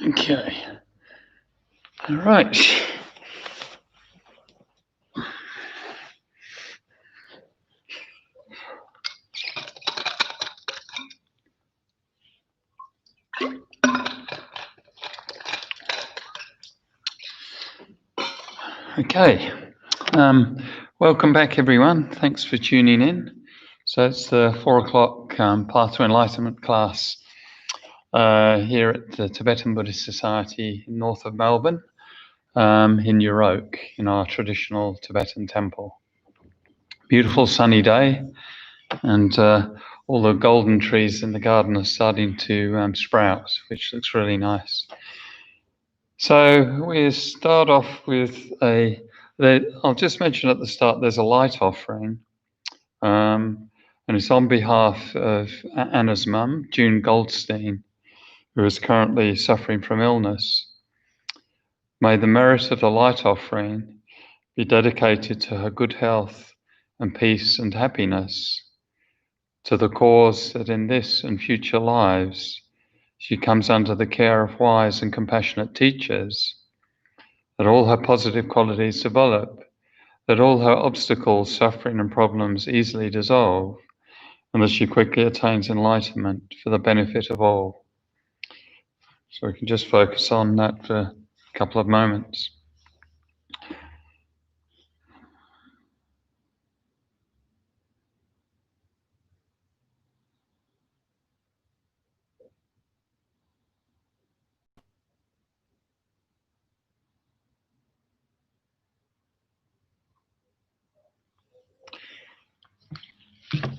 Okay. All right. Okay. Welcome back, everyone. Thanks for tuning in. So it's the 4 o'clock Path to Enlightenment class here at the Tibetan Buddhist Society north of Melbourne, in Euroke, in our traditional Tibetan temple. Beautiful sunny day, and all the golden trees in the garden are starting to sprout, which looks really nice. So we start off with I'll just mention at the start, there's a light offering, and it's on behalf of Anna's mum, June Goldstein, who is currently suffering from illness. May the merit of the light offering be dedicated to her good health and peace and happiness, to the cause that in this and future lives she comes under the care of wise and compassionate teachers, that all her positive qualities develop, that all her obstacles, suffering, and problems easily dissolve, and that she quickly attains enlightenment for the benefit of all. So we can just focus on that for a couple of moments.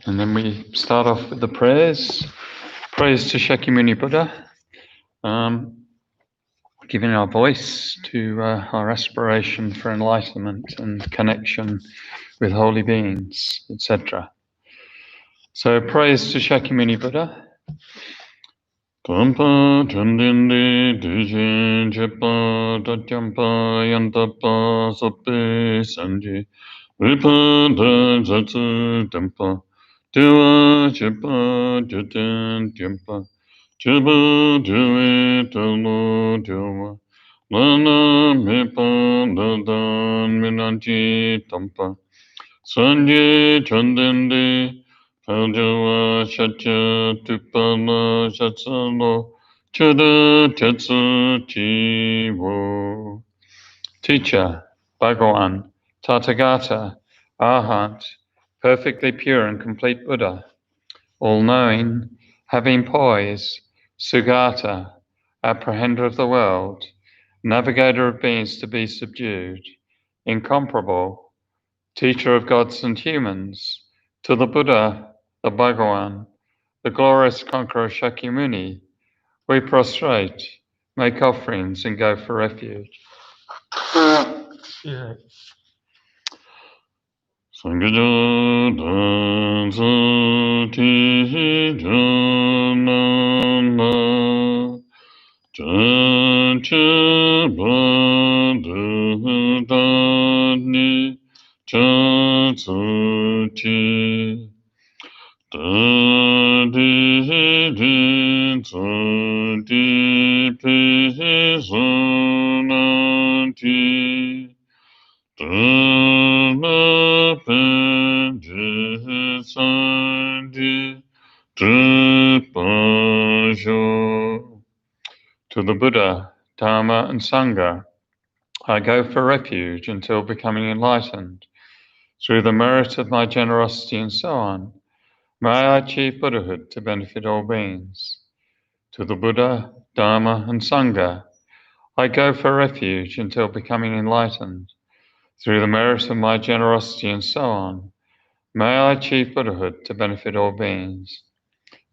And then we start off with the prayers. Prayers to Shakyamuni Buddha, giving our voice to our aspiration for enlightenment and connection with holy beings, etc. So prayers to Shakyamuni Buddha. Tampa Chandindi Dijin Jepa Datyampa Yantapa Sope Sanji Vipa Zatsu Tempa Dewa Jepa Jatan Tempa Jeba Dewe Talo Dewa Lana Mepa Dadan Minanji Tampa Sanji Chandindi Pajawa Shatya Tupala Shatsalo Chada Tetsu Jivo. Teacher, Bhagawan, Tathagata, Arhat, perfectly pure and complete Buddha, all-knowing, having poise, Sugata, apprehender of the world, navigator of beings to be subdued, incomparable, teacher of gods and humans, to the Buddha, the Bhagawan, the glorious conqueror Shakyamuni, we prostrate, make offerings, and go for refuge. Sangha dansa ti janana chancha badani chansuti Dadi Sati Pisonanti Dana Penjisandi Tripasho. To the Buddha, Dharma, and Sangha, I go for refuge until becoming enlightened. Through the merit of my generosity and so on, may I achieve Buddhahood to benefit all beings. To the Buddha, Dharma, and Sangha, I go for refuge until becoming enlightened. Through the merit of my generosity and so on, may I achieve Buddhahood to benefit all beings.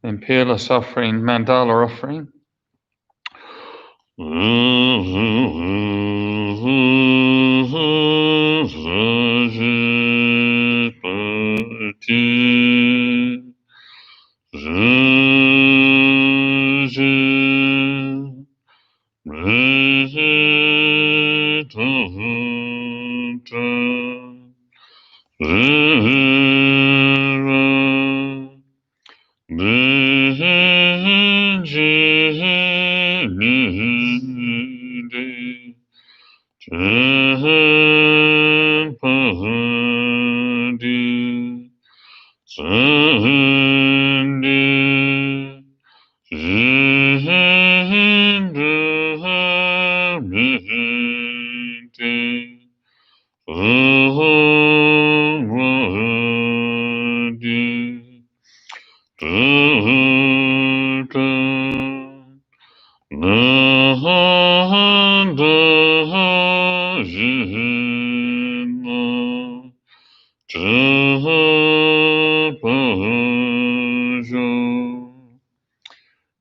Then peerless offering, mandala offering.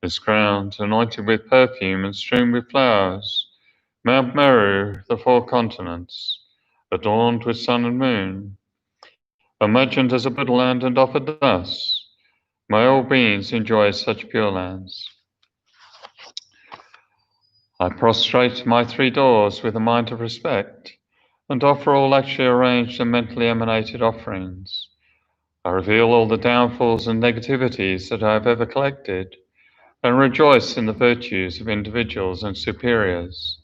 This ground, anointed with perfume and strewn with flowers, Mount Meru, the 4 continents, adorned with sun and moon, imagined as a Buddha land and offered thus, may all beings enjoy such pure lands. I prostrate my 3 doors with a mind of respect, and offer all actually arranged and mentally emanated offerings. I reveal all the downfalls and negativities that I have ever collected, and rejoice in the virtues of individuals and superiors.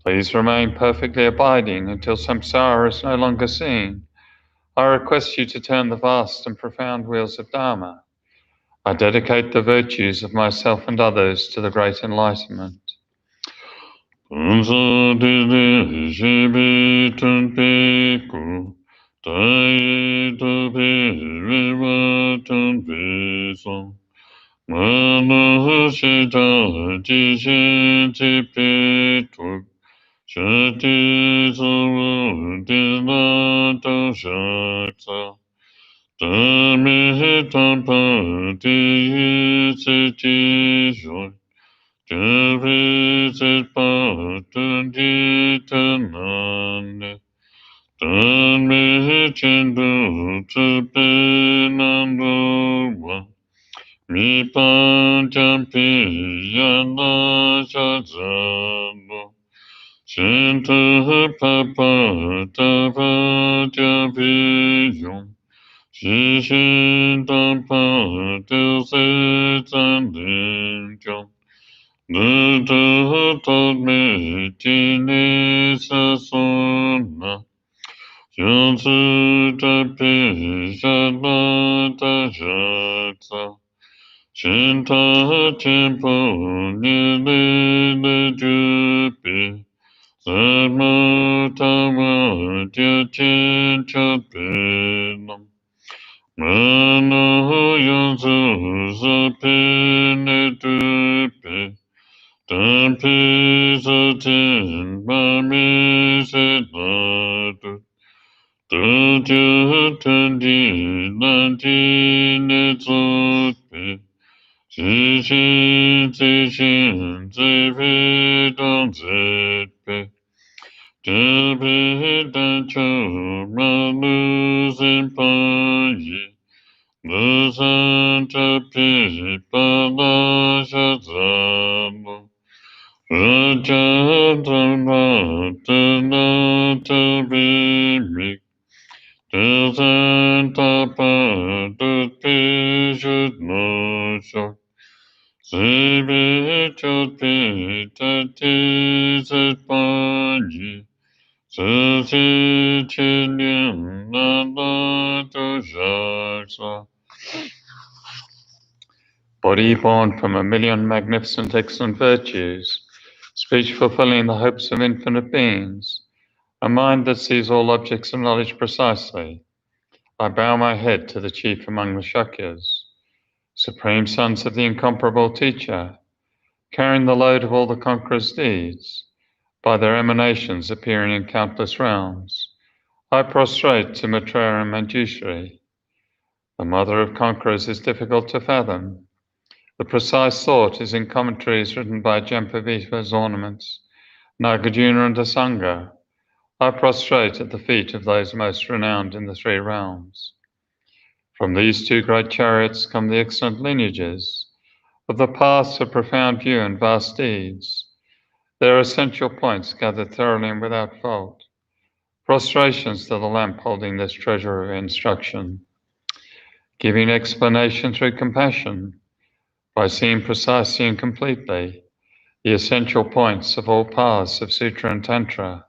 Please remain perfectly abiding until samsara is no longer seen. I request you to turn the vast and profound wheels of Dharma. I dedicate the virtues of myself and others to the great enlightenment. Body born from 1,000,000 magnificent excellent virtues, speech fulfilling the hopes of infinite beings, a mind that sees all objects of knowledge precisely. I bow my head to the chief among the Shakyas, supreme sons of the incomparable teacher, carrying the load of all the conqueror's deeds, by their emanations appearing in countless realms. I prostrate to Maitreya and Manjushri. The mother of conquerors is difficult to fathom. The precise thought is in commentaries written by Jampaviva's ornaments, Nagarjuna and Asanga. I prostrate at the feet of those most renowned in the 3 realms. From these 2 great chariots come the excellent lineages of the paths of profound view and vast deeds. Their essential points gathered thoroughly and without fault. Prostrations to the lamp holding this treasure of instruction. Giving explanation through compassion, by seeing precisely and completely the essential points of all paths of Sutra and Tantra,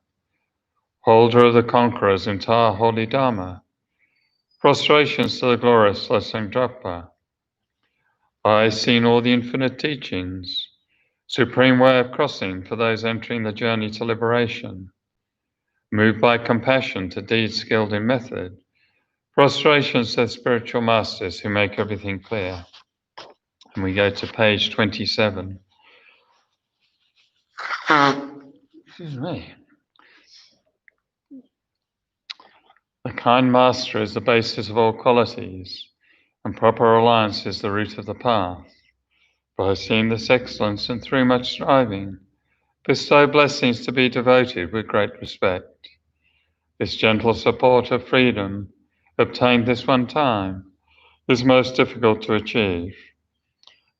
holder of the conqueror's entire holy Dharma, Prostrations to the glorious Losangdrapa. I, seen all the infinite teachings, supreme way of crossing for those entering the journey to liberation, moved by compassion to deeds skilled in method, prostrations to the spiritual masters who make everything clear. And we go to page 27. Excuse me. The kind master is the basis of all qualities, and proper alliance is the root of the path. By seeing this excellence and through much striving, bestow blessings to be devoted with great respect. This gentle support of freedom, obtained this one time, is most difficult to achieve.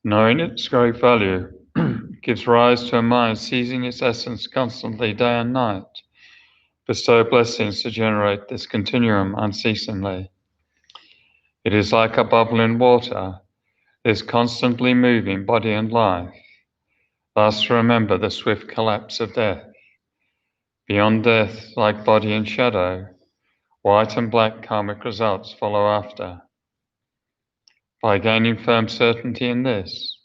Knowing its great value gives rise to a mind seizing its essence constantly day and night. Bestow blessings to generate this continuum unceasingly. It is like a bubble in water, it is constantly moving body and life. Thus remember the swift collapse of death. Beyond death, like body and shadow, white and black karmic results follow after. By gaining firm certainty in this,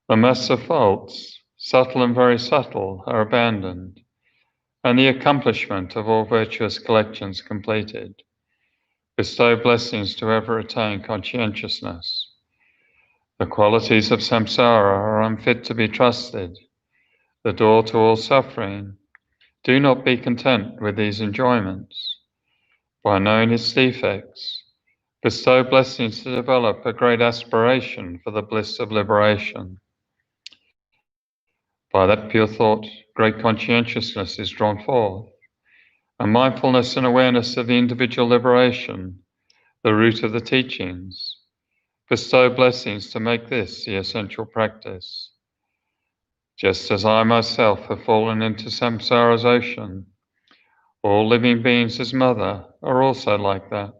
the mass of faults, subtle and very subtle, are abandoned, and the accomplishment of all virtuous collections completed. Bestow blessings to ever attain conscientiousness. The qualities of samsara are unfit to be trusted, the door to all suffering. Do not be content with these enjoyments. By knowing its defects, bestow blessings to develop a great aspiration for the bliss of liberation. By that pure thought, great conscientiousness is drawn forth, and mindfulness and awareness of the individual liberation, the root of the teachings. Bestow blessings to make this the essential practice. Just as I myself have fallen into samsara's ocean, all living beings as mother are also like that.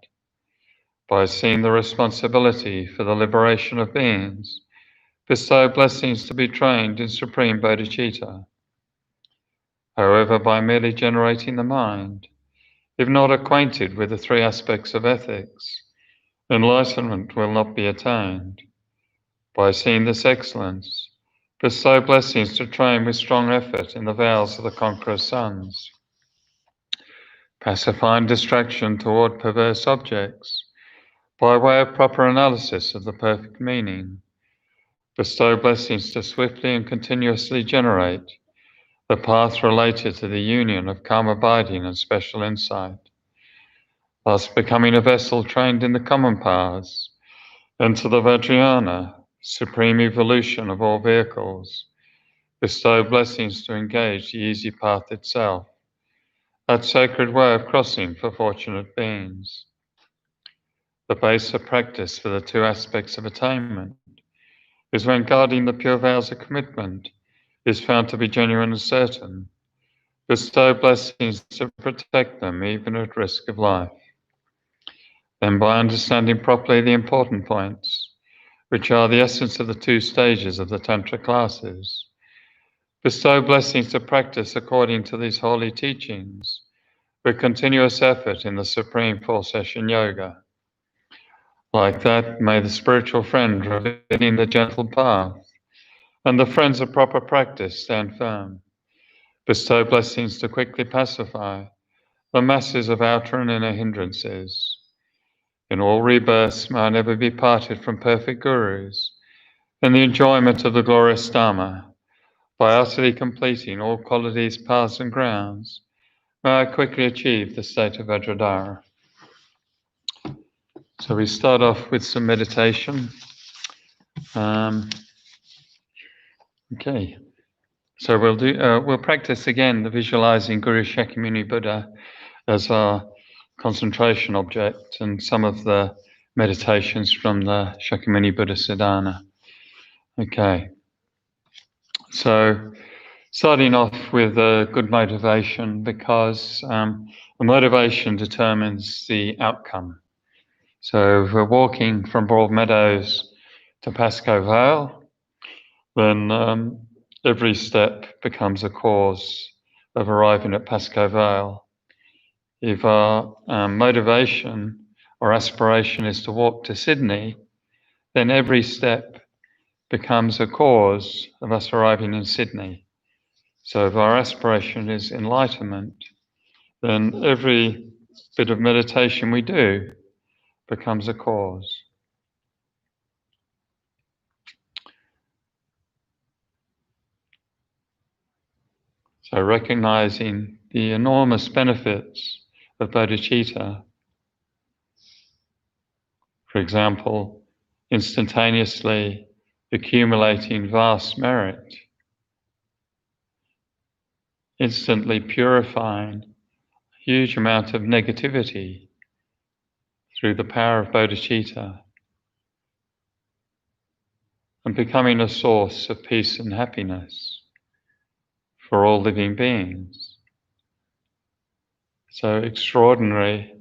By seeing the responsibility for the liberation of beings, bestow blessings to be trained in supreme bodhicitta. However, by merely generating the mind, if not acquainted with the three aspects of ethics, enlightenment will not be attained. By seeing this excellence, bestow blessings to train with strong effort in the vows of the conqueror's sons. Pacifying distraction toward perverse objects, by way of proper analysis of the perfect meaning, bestow blessings to swiftly and continuously generate the path related to the union of calm abiding and special insight, thus becoming a vessel trained in the common paths, and to the Vajrayana, supreme evolution of all vehicles, bestow blessings to engage the easy path itself, that sacred way of crossing for fortunate beings. The base of practice for the two aspects of attainment is when guarding the pure vows of commitment is found to be genuine and certain, bestow blessings to protect them even at risk of life. Then by understanding properly the important points, which are the essence of the two stages of the Tantra classes, bestow blessings to practice according to these holy teachings with continuous effort in the supreme four-session yoga. Like that, may the spiritual friend revealing the gentle path and the friends of proper practice stand firm. Bestow blessings to quickly pacify the masses of outer and inner hindrances. In all rebirths, may I never be parted from perfect gurus in the enjoyment of the glorious Dharma. By utterly completing all qualities, paths, and grounds, may I quickly achieve the state of Vajradhara. So we start off with some meditation. Okay. So we'll practice again the visualizing Guru Shakyamuni Buddha as our concentration object and some of the meditations from the Shakyamuni Buddha Siddhana. Okay. So starting off with a good motivation, because the motivation determines the outcome. So if we're walking from Broadmeadows to Pascoe Vale, then every step becomes a cause of arriving at Pascoe Vale. If our motivation our aspiration is to walk to Sydney, then every step becomes a cause of us arriving in Sydney. So if our aspiration is enlightenment, then every bit of meditation we do becomes a cause. So recognizing the enormous benefits of bodhicitta, for example, instantaneously accumulating vast merit, instantly purifying a huge amount of negativity through the power of bodhicitta, and becoming a source of peace and happiness for all living beings. So extraordinary.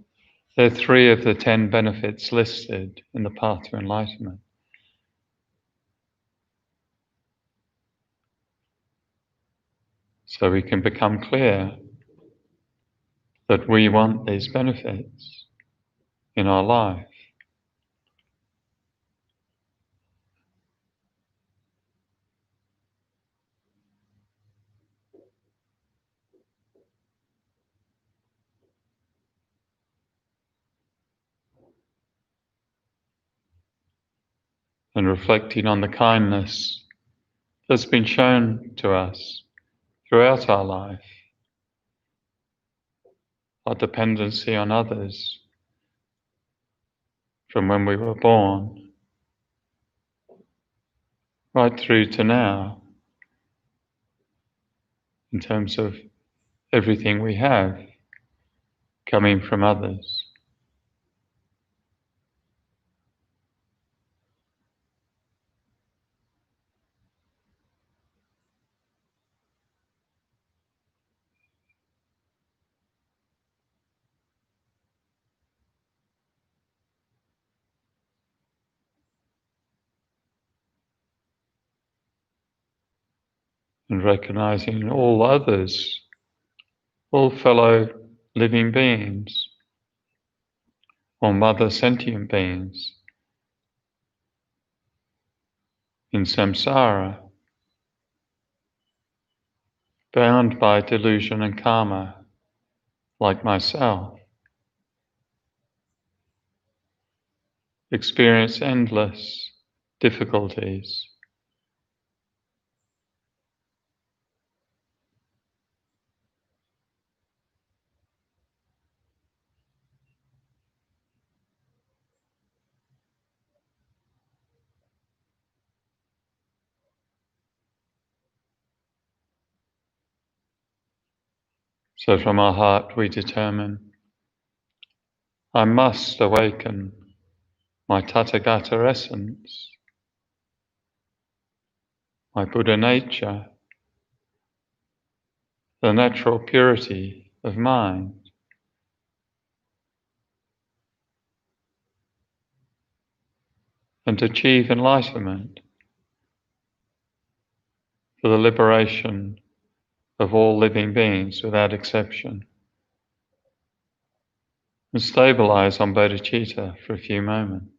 They're 3 of the 10 benefits listed in the path to enlightenment. So we can become clear that we want these benefits in our life. And reflecting on the kindness that's been shown to us throughout our life, our dependency on others from when we were born right through to now, in terms of everything we have coming from others. And recognizing all others, all fellow living beings, or mother sentient beings in samsara, bound by delusion and karma, like myself, experience endless difficulties. So from our heart we determine, I must awaken my Tathagata essence, my Buddha nature, the natural purity of mind, and achieve enlightenment for the liberation of all living beings without exception. And stabilize on bodhicitta for a few moments.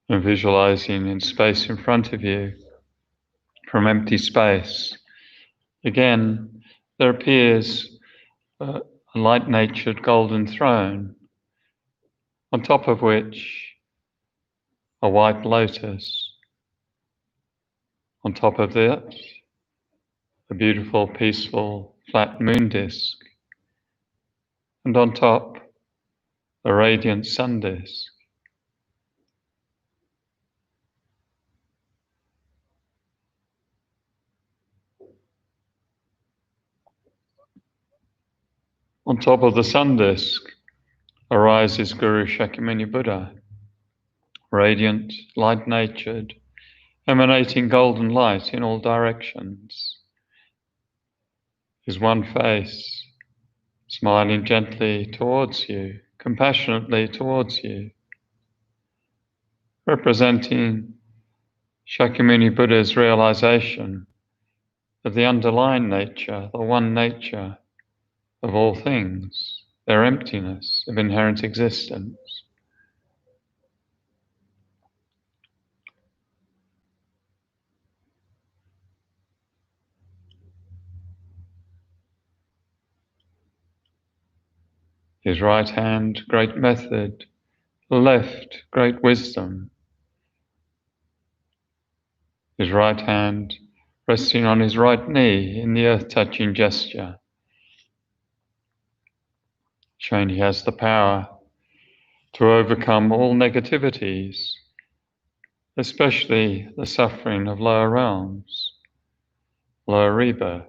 And visualizing in space in front of you, from empty space, again, there appears a light-natured golden throne, on top of which a white lotus, on top of that, a beautiful, peaceful, flat moon disk, and on top, a radiant sun disk. On top of the sun disk arises Guru Shakyamuni Buddha, radiant, light-natured, emanating golden light in all directions. His one face, smiling gently towards you, compassionately towards you, representing Shakyamuni Buddha's realization of the underlying nature, the one nature of all things, their emptiness of inherent existence. His right hand, great method, the left, great wisdom. His right hand resting on his right knee in the earth-touching gesture, showing he has the power to overcome all negativities, especially the suffering of lower realms, lower rebirth.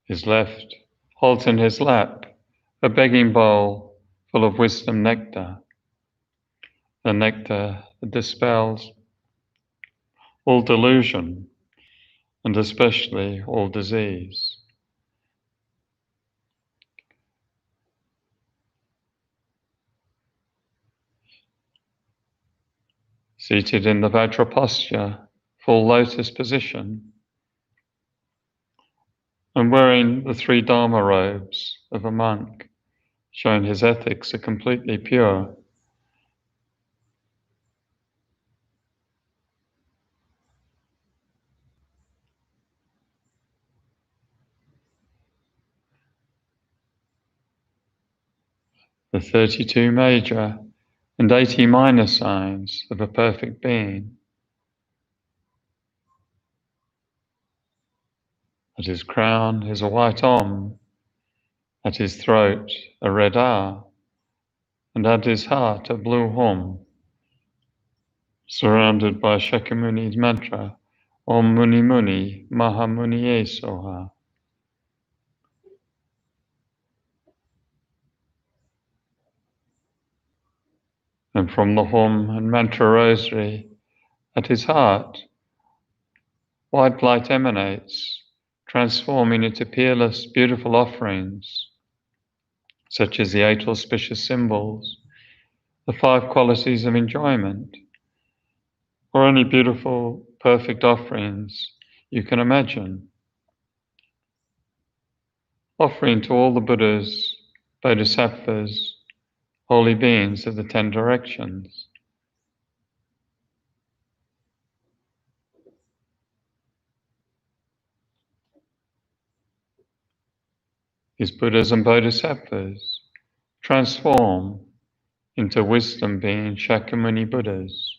His left holds in his lap a begging bowl full of wisdom nectar, the nectar that dispels all delusion and especially all disease. Seated in the Vajra posture, full lotus position, and wearing the 3 Dharma robes of a monk, showing his ethics are completely pure. The 32 major and 80 minor signs of a perfect being. At his crown is a white Om, at his throat a red R, and at his heart a blue Hum, surrounded by Shakyamuni's mantra, Om Muni Muni Maha Muniye Soha. And from the Hum and mantra rosary at his heart, white light emanates, transforming into peerless, beautiful offerings, such as the 8 auspicious symbols, the 5 qualities of enjoyment, or any beautiful, perfect offerings you can imagine. Offering to all the Buddhas, Bodhisattvas, holy beings of the 10 directions. These Buddhas and Bodhisattvas transform into wisdom being Shakyamuni Buddhas.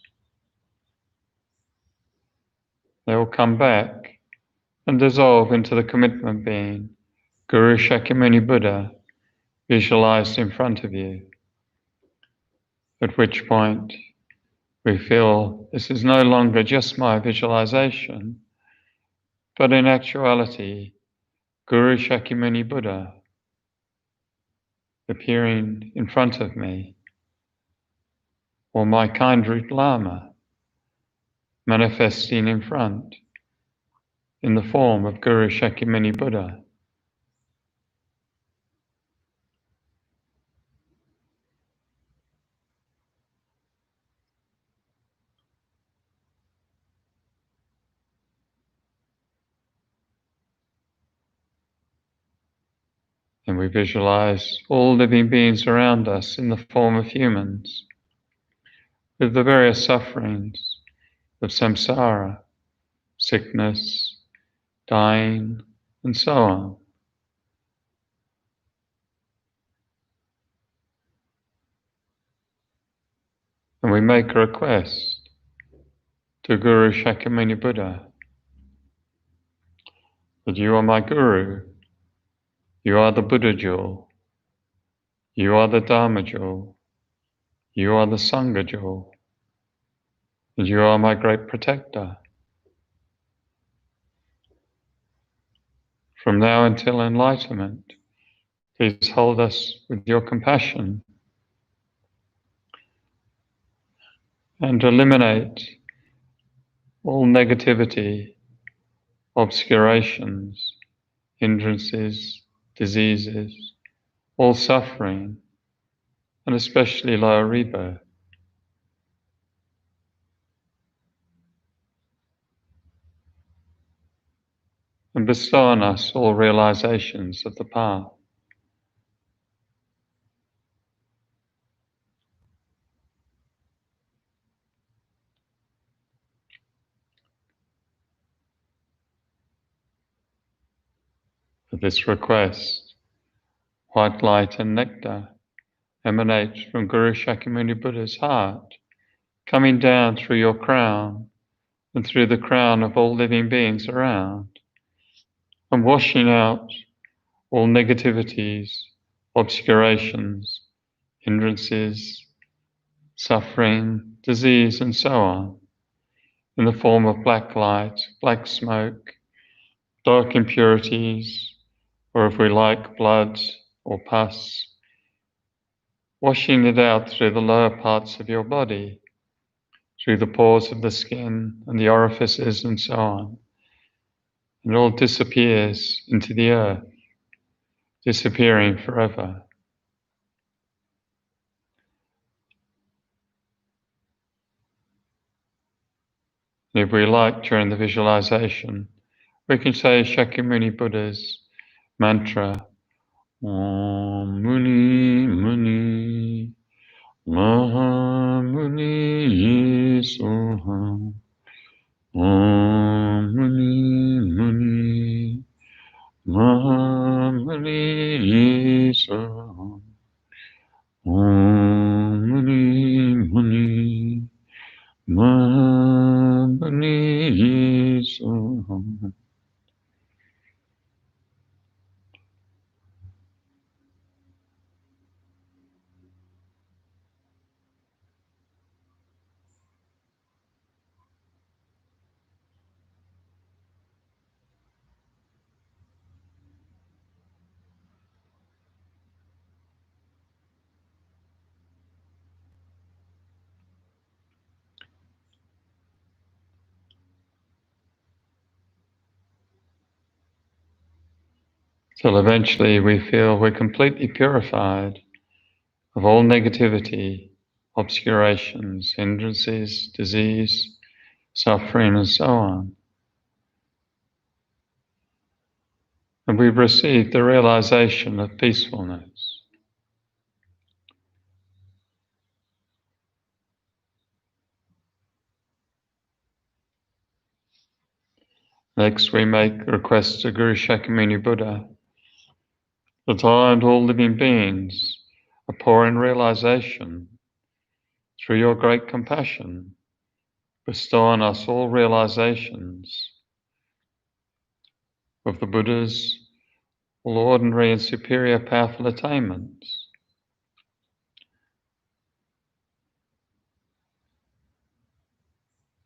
They will come back and dissolve into the commitment being Guru Shakyamuni Buddha visualized in front of you, at which point we feel this is no longer just my visualization, but in actuality, Guru Shakyamuni Buddha appearing in front of me, or my kind root Lama manifesting in front in the form of Guru Shakyamuni Buddha. And we visualize all living beings around us in the form of humans, with the various sufferings of samsara, sickness, dying, and so on. And we make a request to Guru Shakyamuni Buddha that you are my Guru, you are the Buddha jewel, you are the Dharma jewel, you are the Sangha jewel, and you are my great protector. from now until enlightenment. Please hold us with your compassion and eliminate all negativity, obscurations, hindrances, diseases, all suffering, and especially lower rebirth. And bestow on us all realizations of the path. For this request, white light and nectar emanate from Guru Shakyamuni Buddha's heart, coming down through your crown and through the crown of all living beings around, and washing out all negativities, obscurations, hindrances, suffering, disease, and so on, in the form of black light, black smoke, dark impurities, or if we like, blood or pus, washing it out through the lower parts of your body, through the pores of the skin and the orifices and so on. And it all disappears into the earth, disappearing forever. And if we like, during the visualization, we can say Shakyamuni Buddha's mantra, Om Muni Muni Maha Muni Soham. Om Muni Muni Maha Muni Soham. Om Muni Muni Maha Muni Soham. Till eventually we feel we're completely purified of all negativity, obscurations, hindrances, disease, suffering, and so on. And we've received the realization of peacefulness. Next, we make requests to Guru Shakyamuni Buddha that I and all living beings are poor in realization. Through your great compassion, bestow on us all realizations of the Buddha's all ordinary and superior powerful attainments.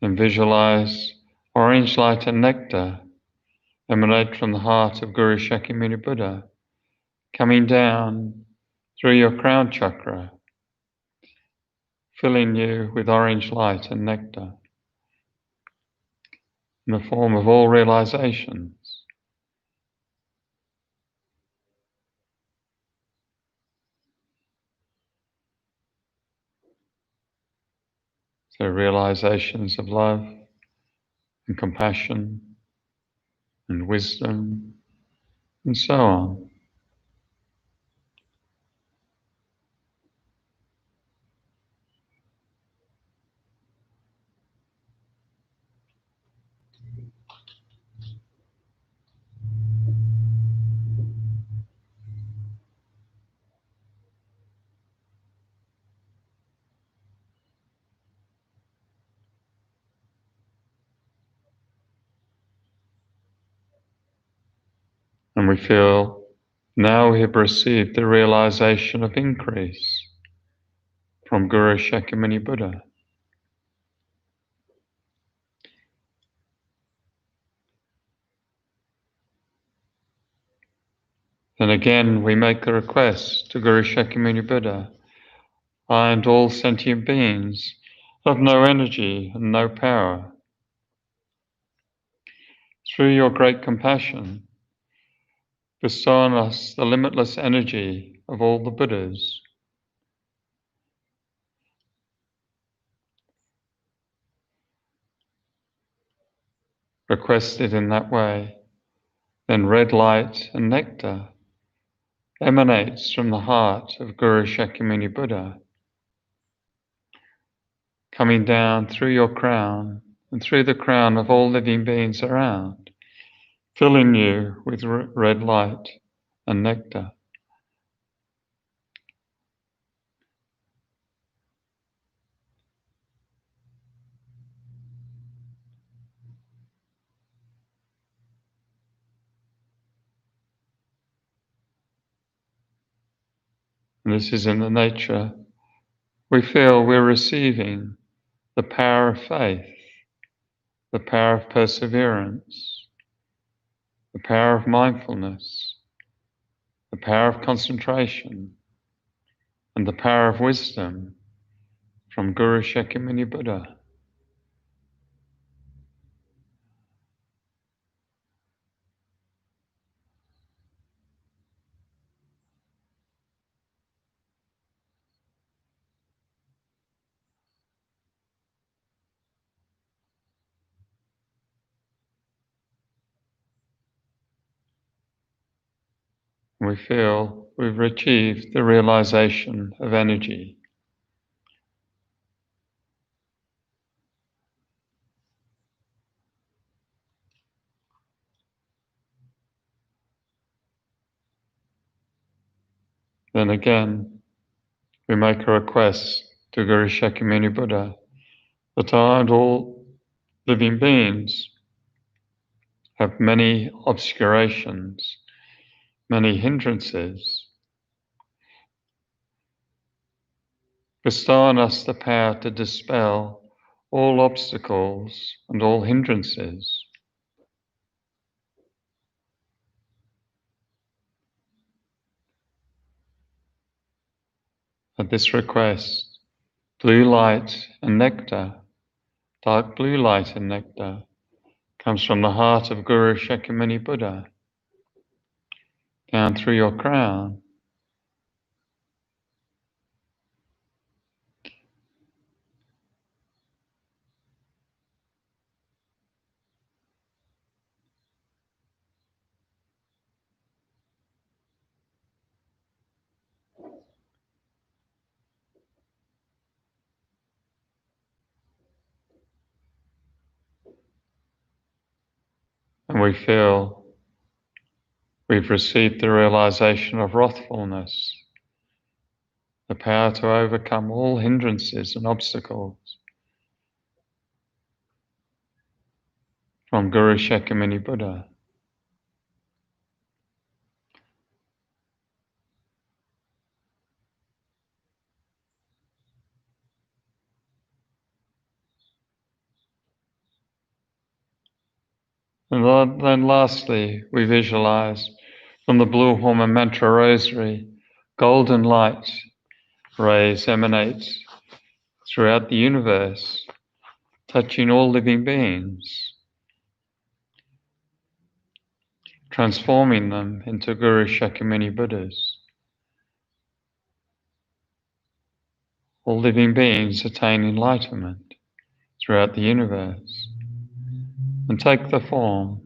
And visualize orange light and nectar emanate from the heart of Guru Shakyamuni Buddha, coming down through your crown chakra, filling you with orange light and nectar in the form of all realizations. So realizations of love and compassion and wisdom and so on. And we feel now we have received the realization of increase from Guru Shakyamuni Buddha. Then again we make the request to Guru Shakyamuni Buddha, I and all sentient beings have no energy and no power. Through your great compassion, bestow on us the limitless energy of all the Buddhas. Requested in that way, then red light and nectar emanates from the heart of Guru Shakyamuni Buddha, coming down through your crown and through the crown of all living beings around, filling you with red light and nectar. And this is in the nature. We feel we're receiving the power of faith, the power of perseverance, the power of mindfulness, the power of concentration, and the power of wisdom from Guru Shakyamuni Buddha. We feel we've achieved the realization of energy. Then again, we make a request to Guru Shakyamuni Buddha that I and all living beings have many obscurations, many hindrances. Bestow on us the power to dispel all obstacles and all hindrances. At this request, blue light and nectar, dark blue light and nectar, comes from the heart of Guru Shakyamuni Buddha, down through your crown, and we feel we've received the realization of wrathfulness, the power to overcome all hindrances and obstacles from Guru Shakyamuni Buddha. And then lastly, we visualize from the Blue Hormone Mantra Rosary, golden light rays emanate throughout the universe, touching all living beings, transforming them into Guru Shakyamuni Buddhas. All living beings attain enlightenment throughout the universe and take the form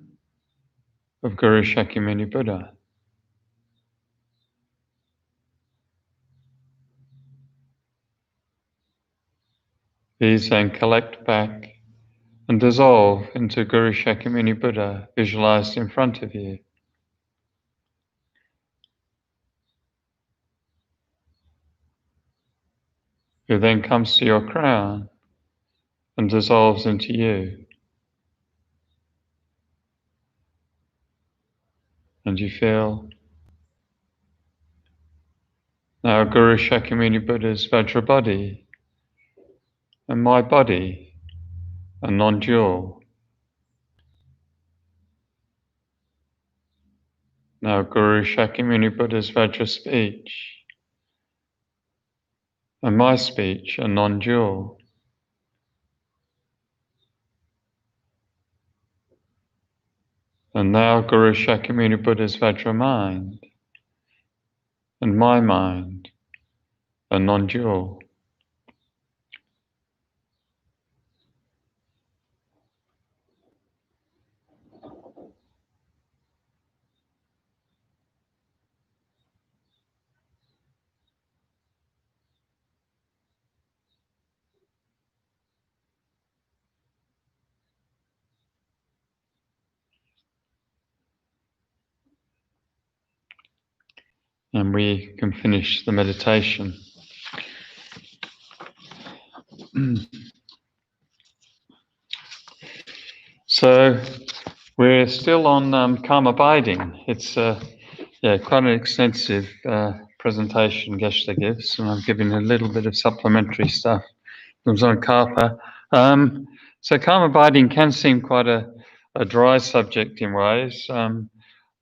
of Guru Shakyamuni Buddha. These then collect back and dissolve into Guru Shakyamuni Buddha visualized in front of you. Who then comes to your crown and dissolves into you. And you feel now Guru Shakyamuni Buddha's Vajra body and my body are non-dual. Now Guru Shakyamuni Buddha's Vajra speech and my speech are non-dual. And now Guru Shakyamuni Buddha's Vajra mind and my mind are non-dual. And we can finish the meditation. So we're still on karma abiding. It's quite an extensive presentation Geshe gives, and I'm giving a little bit of supplementary stuff. It was on karma. So karma abiding can seem quite a dry subject in ways.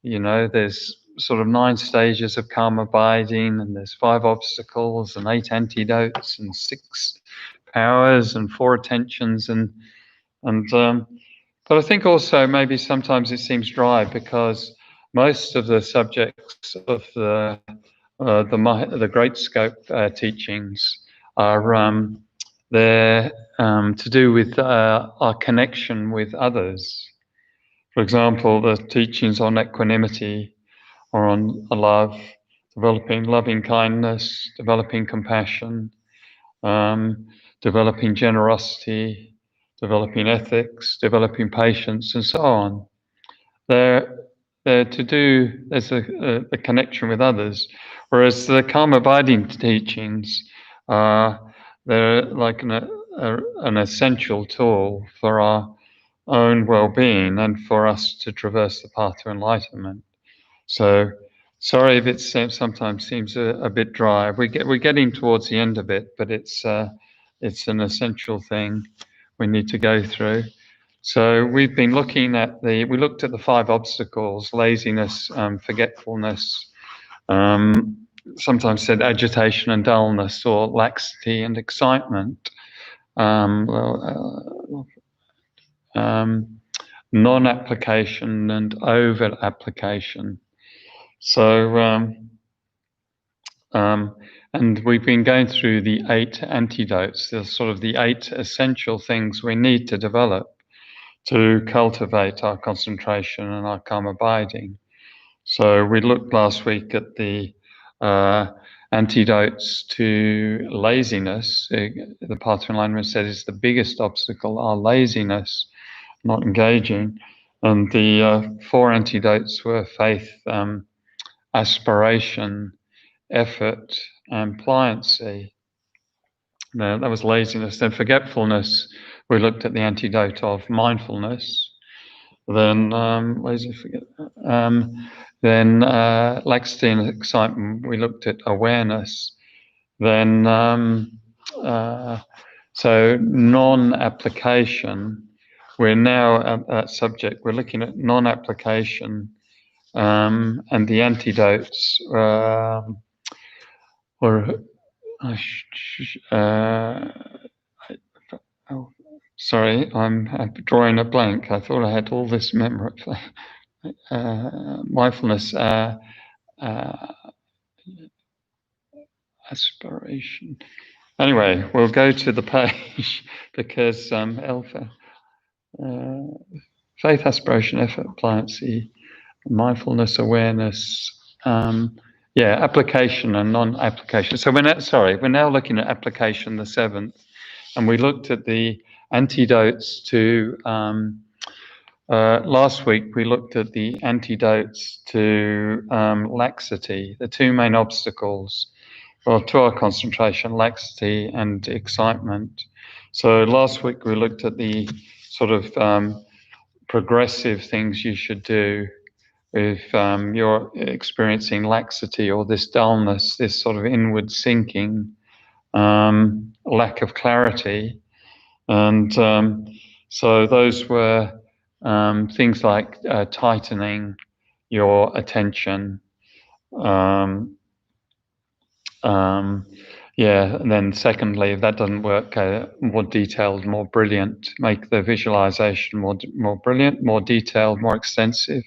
There's sort of 9 stages of karma abiding, and there's 5 obstacles and 8 antidotes and 6 powers and 4 attentions and but I think also maybe sometimes it seems dry because most of the subjects of the Great Scope teachings are they're to do with our connection with others. For example, the teachings on equanimity or on love, developing loving kindness, developing compassion, developing generosity, developing ethics, developing patience, and so on. They're there's a connection with others, whereas the karma abiding teachings they're like an essential tool for our own well-being and for us to traverse the path to enlightenment. So, sorry if it sometimes seems a bit dry. We're getting towards the end of it, but it's an essential thing we need to go through. So we've been looking at we looked at the 5 obstacles: laziness, forgetfulness, sometimes said agitation and dullness, or laxity and excitement. Non-application and over-application. So, and we've been going through the 8 antidotes, the sort of the 8 essential things we need to develop to cultivate our concentration and our calm abiding. So we looked last week at the antidotes to laziness. The path to enlightenment said is the biggest obstacle, our laziness, not engaging. And the 4 antidotes were faith, aspiration, effort, and pliancy. Now, that was laziness. Then forgetfulness, we looked at the antidote of mindfulness. Then then laxity and excitement, we looked at awareness. Then so non-application, we're now at that subject. We're looking at non-application, and the antidotes sorry, I'm drawing a blank. I thought I had all this memory. Mindfulness, aspiration. Anyway, we'll go to the page because alpha, faith, aspiration, effort, pliancy, mindfulness, awareness, application and non-application. So we're now looking at application, the 7th, and we looked at the antidotes to. Last week we looked at the antidotes to laxity, the 2 main obstacles, to our concentration, laxity and excitement. So last week we looked at the sort of progressive things you should do if you're experiencing laxity or this dullness, this sort of inward sinking, lack of clarity. And so those were things like tightening your attention. And then secondly, if that doesn't work, more detailed, more brilliant, make the visualization more brilliant, more detailed, more extensive.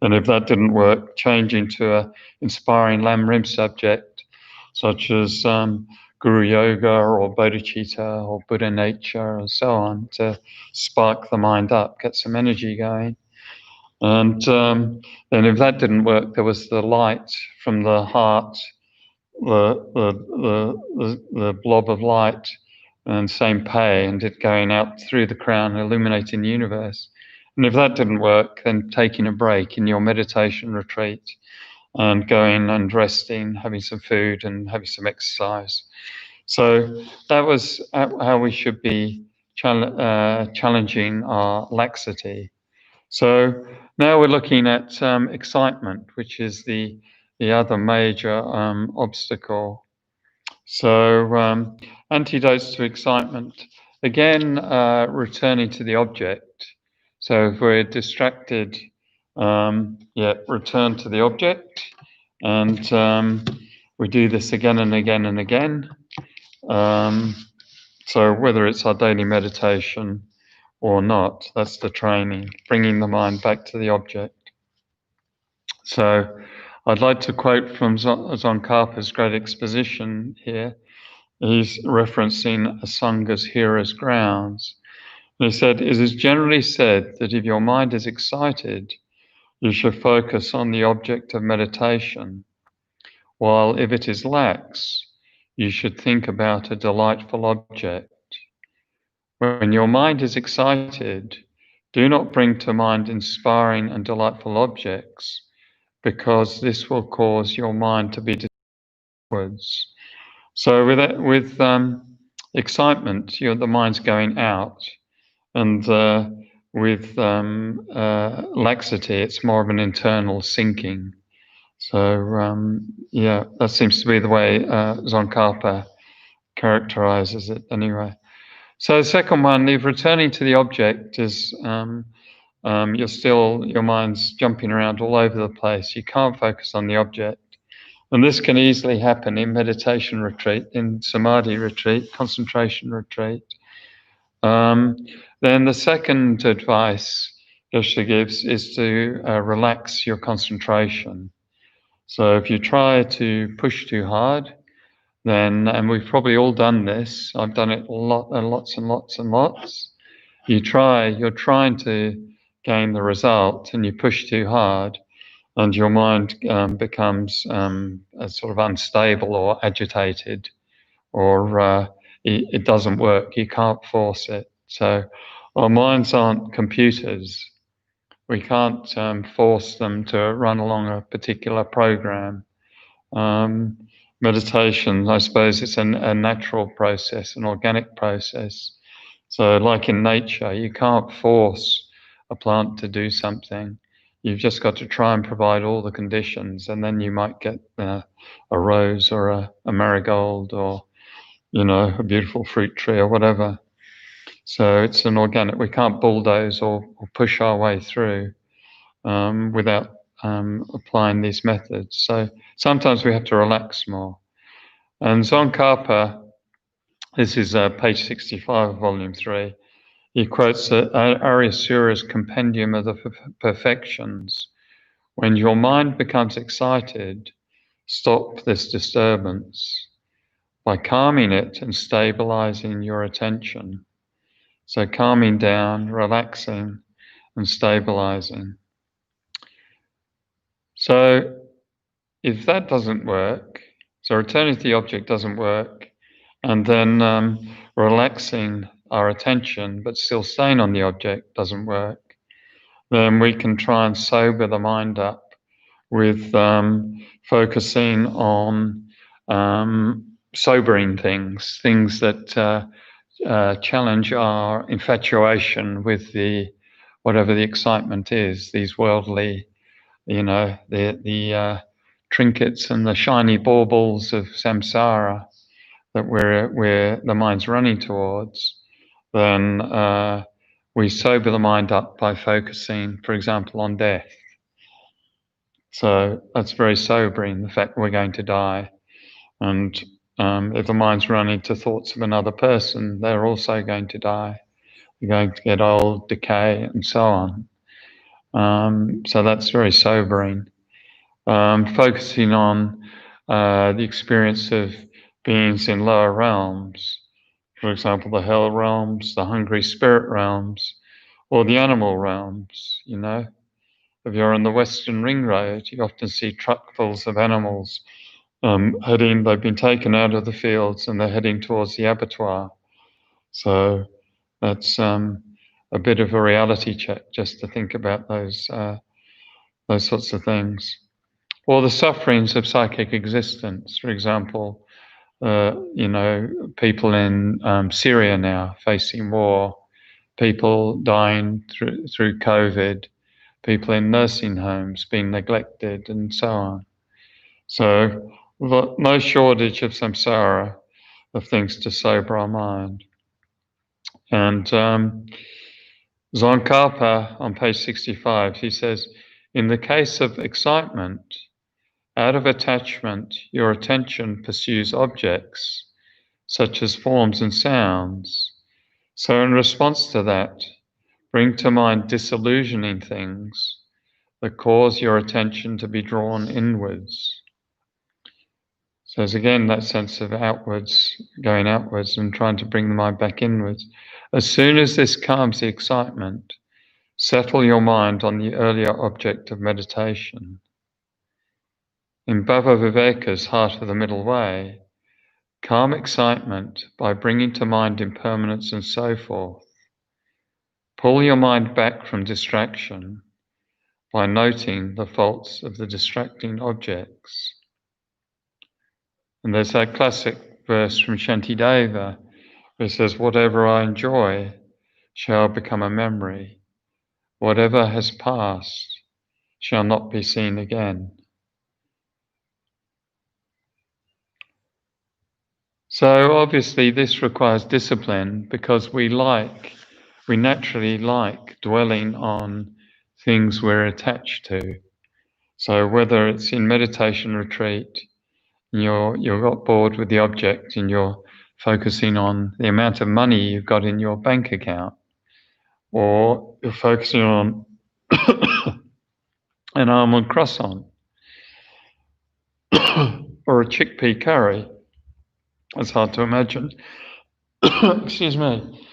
And if that didn't work, change into an inspiring Lam Rim subject, such as Guru Yoga or Bodhicitta or Buddha nature and so on, to spark the mind up, get some energy going. And then if that didn't work, there was the light from the heart, the blob of light, and same pay, and it going out through the crown, illuminating the universe. And if that didn't work, then taking a break in your meditation retreat and going and resting, having some food and having some exercise. So that was how we should be challenging our laxity. So now we're looking at excitement, which is the other major obstacle. So antidotes to excitement, again, returning to the object. So if we're distracted, return to the object, and we do this again and again and again. So whether it's our daily meditation or not, that's the training, bringing the mind back to the object. So I'd like to quote from Tsongkhapa's great exposition here. He's referencing Asanga's hearer's grounds. And he said, it is generally said that if your mind is excited, you should focus on the object of meditation, while if it is lax, you should think about a delightful object. When your mind is excited, do not bring to mind inspiring and delightful objects, because this will cause your mind to be downwards. So with excitement, the mind's going out, and with laxity, it's more of an internal sinking. So that seems to be the way Tsongkhapa characterizes it anyway. So the second one, if returning to the object is your mind's jumping around all over the place. You can't focus on the object. And this can easily happen in meditation retreat, in samadhi retreat, concentration retreat. Then the second advice Geshe gives is to relax your concentration. So if you try to push too hard, then, and we've probably all done this, I've done it lots and lots. You're trying to gain the result, and you push too hard, and your mind becomes sort of unstable or agitated, or it doesn't work. You can't force it. So our minds aren't computers. We can't force them to run along a particular program. Meditation, I suppose, it's a natural process, an organic process. So like in nature, you can't force a plant to do something. You've just got to try and provide all the conditions, and then you might get a rose or a marigold, or a beautiful fruit tree or whatever. So it's an organic. We can't bulldoze or push our way through without applying these methods. So sometimes we have to relax more. And Tsongkhapa, this is page 65 of volume 3, he quotes Aryasura's Compendium of the Perfections. When your mind becomes excited, stop this disturbance by calming it and stabilizing your attention. So calming down, relaxing, and stabilizing. So if that doesn't work, so returning to the object doesn't work, and then relaxing our attention but still staying on the object doesn't work, then we can try and sober the mind up with focusing on sobering things that challenge our infatuation with whatever the excitement is, these worldly, the trinkets and the shiny baubles of samsara that the mind's running towards. Then we sober the mind up by focusing, for example, on death. So that's very sobering, the fact that we're going to die. And if the mind's running to thoughts of another person, they're also going to die. They're going to get old, decay, and so on. So that's very sobering. Focusing on the experience of beings in lower realms, for example, the hell realms, the hungry spirit realms, or the animal realms, you know. If you're on the Western Ring Road, you often see truckfuls of animals they've been taken out of the fields and they're heading towards the abattoir. So that's a bit of a reality check just to think about those sorts of things. Or the sufferings of psychic existence, for example, people in Syria now facing war, people dying through COVID, people in nursing homes being neglected, and so on. So no shortage of samsara, of things to sober our mind. And Tsongkhapa on page 65, he says, in the case of excitement, out of attachment, your attention pursues objects, such as forms and sounds. So in response to that, bring to mind disillusioning things that cause your attention to be drawn inwards. So there's again that sense of outwards, going outwards and trying to bring the mind back inwards. As soon as this calms the excitement, settle your mind on the earlier object of meditation. In Bhava Viveka's Heart of the Middle Way, calm excitement by bringing to mind impermanence and so forth. Pull your mind back from distraction by noting the faults of the distracting objects. And there's that classic verse from Shantideva where it says, whatever I enjoy shall become a memory. Whatever has passed shall not be seen again. So obviously this requires discipline because we naturally like dwelling on things we're attached to. So whether it's in meditation retreat, you got bored with the object and you're focusing on the amount of money you've got in your bank account, or you're focusing on an almond croissant or a chickpea curry. It's hard to imagine. Excuse me.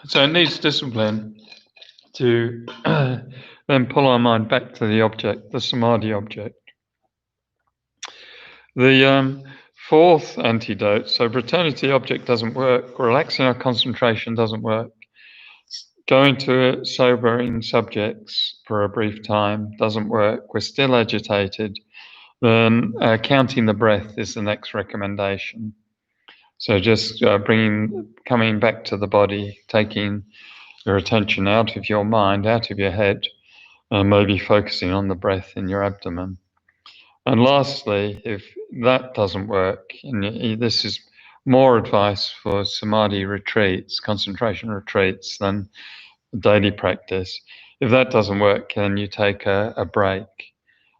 So it needs discipline to then pull our mind back to the object, the samadhi object. The fourth antidote, so returning to the object doesn't work, relaxing our concentration doesn't work, going to sobering subjects for a brief time doesn't work, we're still agitated, then counting the breath is the next recommendation. So just coming back to the body, taking your attention out of your mind, out of your head, and maybe focusing on the breath in your abdomen. And lastly, if that doesn't work, and this is more advice for samadhi retreats, concentration retreats, than daily practice. If that doesn't work, then you take a break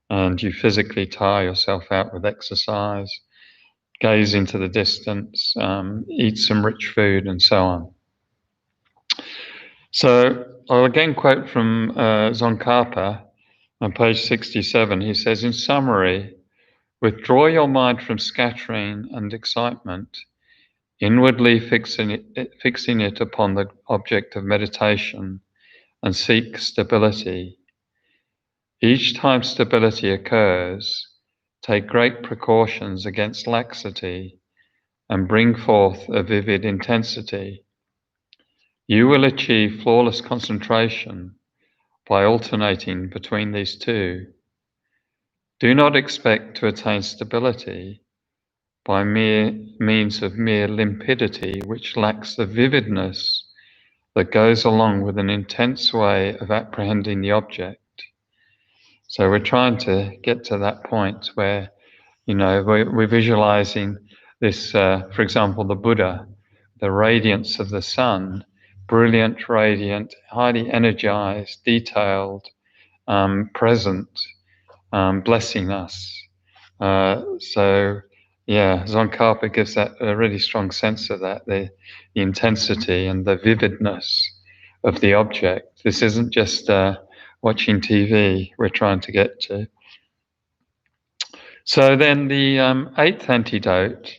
and you physically tire yourself out with exercise, gaze into the distance, eat some rich food, and so on. So I'll again quote from Tsongkhapa on page 67. He says, in summary, withdraw your mind from scattering and excitement, inwardly fixing it upon the object of meditation, and seek stability. Each time stability occurs, take great precautions against laxity and bring forth a vivid intensity. You will achieve flawless concentration by alternating between these two. Do not expect to attain stability by means of mere limpidity, which lacks the vividness that goes along with an intense way of apprehending the object. So we're trying to get to that point where, we're visualizing this, for example, the Buddha, the radiance of the sun brilliant, radiant, highly energized, detailed, present, blessing us. So Tsongkhapa gives that a really strong sense of that, the intensity and the vividness of the object. This isn't just watching TV we're trying to get to. So then the eighth antidote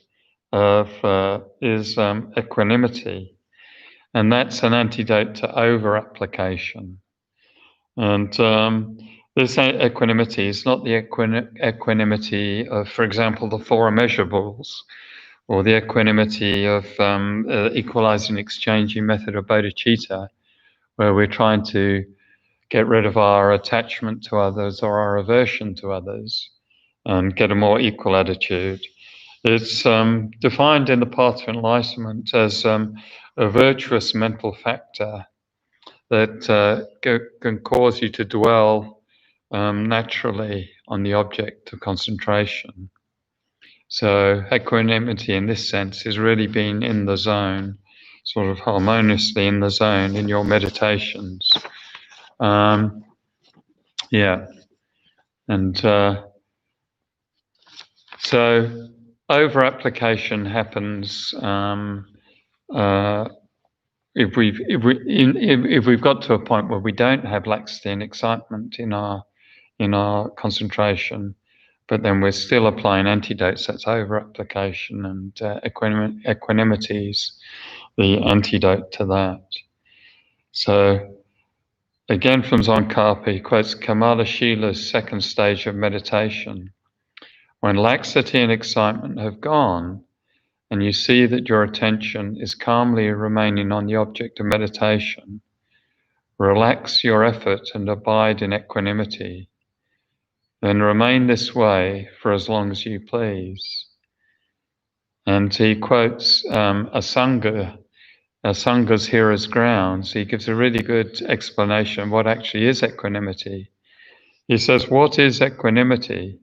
is equanimity, and that's an antidote to over-application. And this equanimity is not the equanimity of, for example, the four immeasurables, or the equanimity of equalizing, exchanging method of bodhicitta, where we're trying to get rid of our attachment to others or our aversion to others and get a more equal attitude. It's defined in the Path to Enlightenment as a virtuous mental factor that can cause you to dwell naturally on the object of concentration. So equanimity in this sense is really being in the zone, sort of harmoniously in the zone in your meditations. And so over-application happens if we've got to a point where we don't have laxity and excitement in our concentration, but then we're still applying antidotes. That's over-application, and equanimity is the antidote to that. So again, from Tsongkhapa, he quotes Kamala Shila's second stage of meditation. When laxity and excitement have gone, and you see that your attention is calmly remaining on the object of meditation, relax your effort and abide in equanimity. Then remain this way for as long as you please. And he quotes Asanga's Hearer's Grounds. He gives a really good explanation of what actually is equanimity. He says, what is equanimity?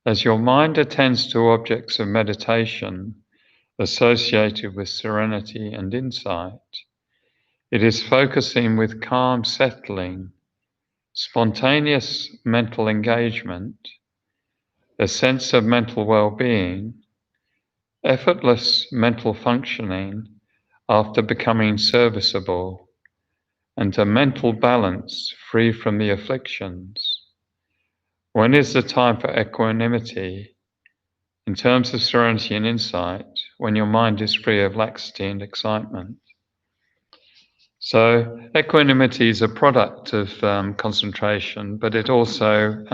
As your mind attends to objects of meditation associated with serenity and insight, it is focusing with calm settling, spontaneous mental engagement, a sense of mental well-being, effortless mental functioning after becoming serviceable, and a mental balance free from the afflictions. When is the time for equanimity? In terms of serenity and insight, when your mind is free of laxity and excitement. So equanimity is a product of concentration, but it also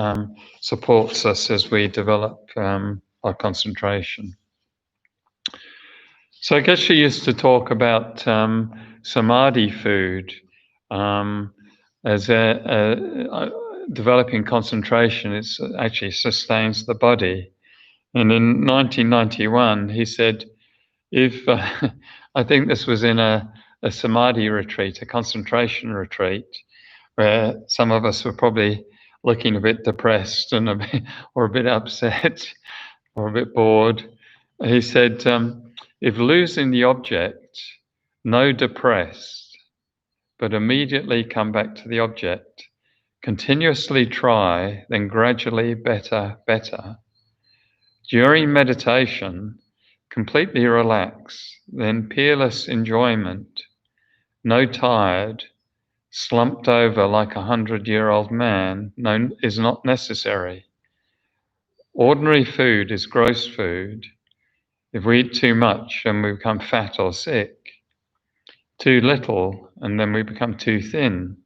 supports us as we develop our concentration. So Geshe used to talk about samadhi food as developing concentration. It actually sustains the body. And in 1991, he said, if I think this was in a samadhi retreat, a concentration retreat, where some of us were probably looking a bit depressed and a bit upset or a bit bored. He said, if losing the object, no depressed, but immediately come back to the object, continuously try, then gradually better. During meditation, completely relax, then peerless enjoyment, no tired, slumped over like 100-year-old man, is not necessary. Ordinary food is gross food. If we eat too much, then we become fat or sick. Too little, and then we become too thin.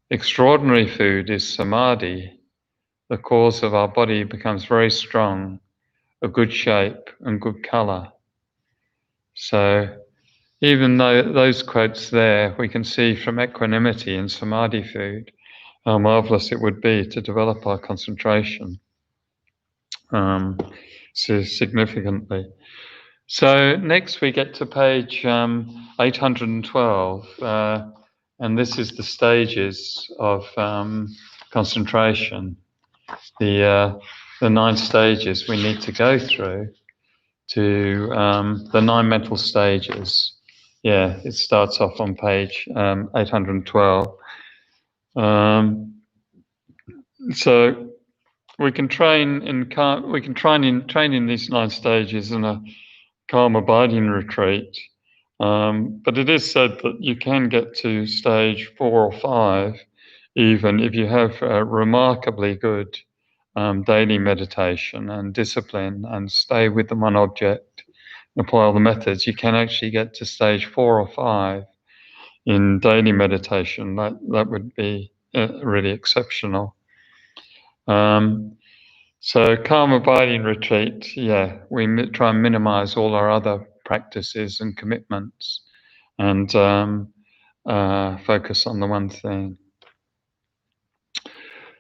Extraordinary food is samadhi. The cause of our body becomes very strong, a good shape and good color. So even though those quotes there, we can see from equanimity and samadhi food how marvelous it would be to develop our concentration so significantly. So next we get to page 812, and this is the stages of concentration, the 9 stages we need to go through to the 9 mental stages Yeah, it starts off on page 812. So we can train in these 9 stages in a calm abiding retreat, but it is said that you can get to stage 4 or 5 even if you have a remarkably good daily meditation and discipline and stay with the one object, apply all the methods. You can actually get to stage 4 or 5 in daily meditation. That would be really exceptional. So calm abiding retreat, yeah, we try and minimize all our other practices and commitments and focus on the one thing.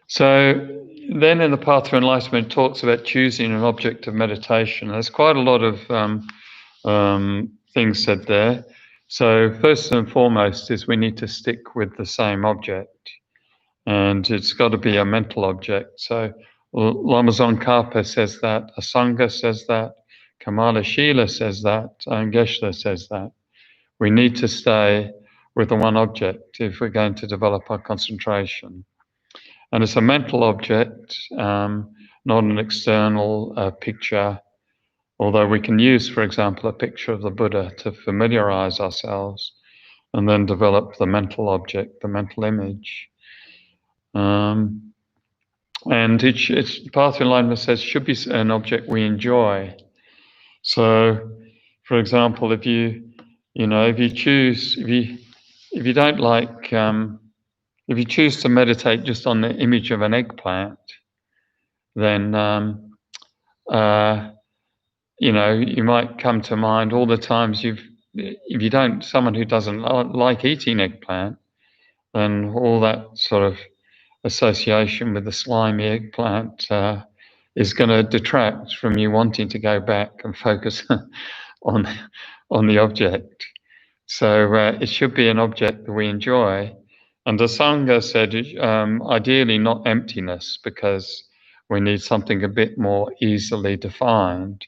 So then in the Path to Enlightenment, it talks about choosing an object of meditation. There's quite a lot of things said there. So first and foremost is we need to stick with the same object, and it's got to be a mental object. So Lama Tsongkhapa says that, Asanga says that, Kamala Shila says that, and Geshe says that. We need to stay with the one object if we're going to develop our concentration. And it's a mental object, not an external picture, although we can use, for example, a picture of the Buddha to familiarize ourselves and then develop the mental object, the mental image. And it's Path to Enlightenment says should be an object we enjoy. So, for example, if you don't like, if you choose to meditate just on the image of an eggplant, then you might come to mind all the times someone who doesn't like eating eggplant, then all that sort of association with the slimy eggplant is going to detract from you wanting to go back and focus on the object. So it should be an object that we enjoy. And the Sangha said, ideally not emptiness, because we need something a bit more easily defined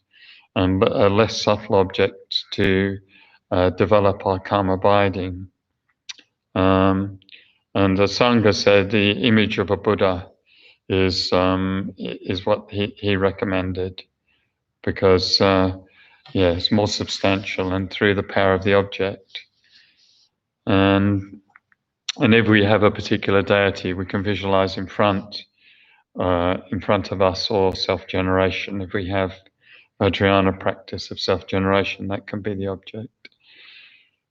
and a less subtle object to develop our calm abiding. And the Sangha said the image of a Buddha is what he recommended, because it's more substantial and through the power of the object. And if we have a particular deity, we can visualize in front of us, or self-generation. If we have Vajrayana practice of self-generation, that can be the object.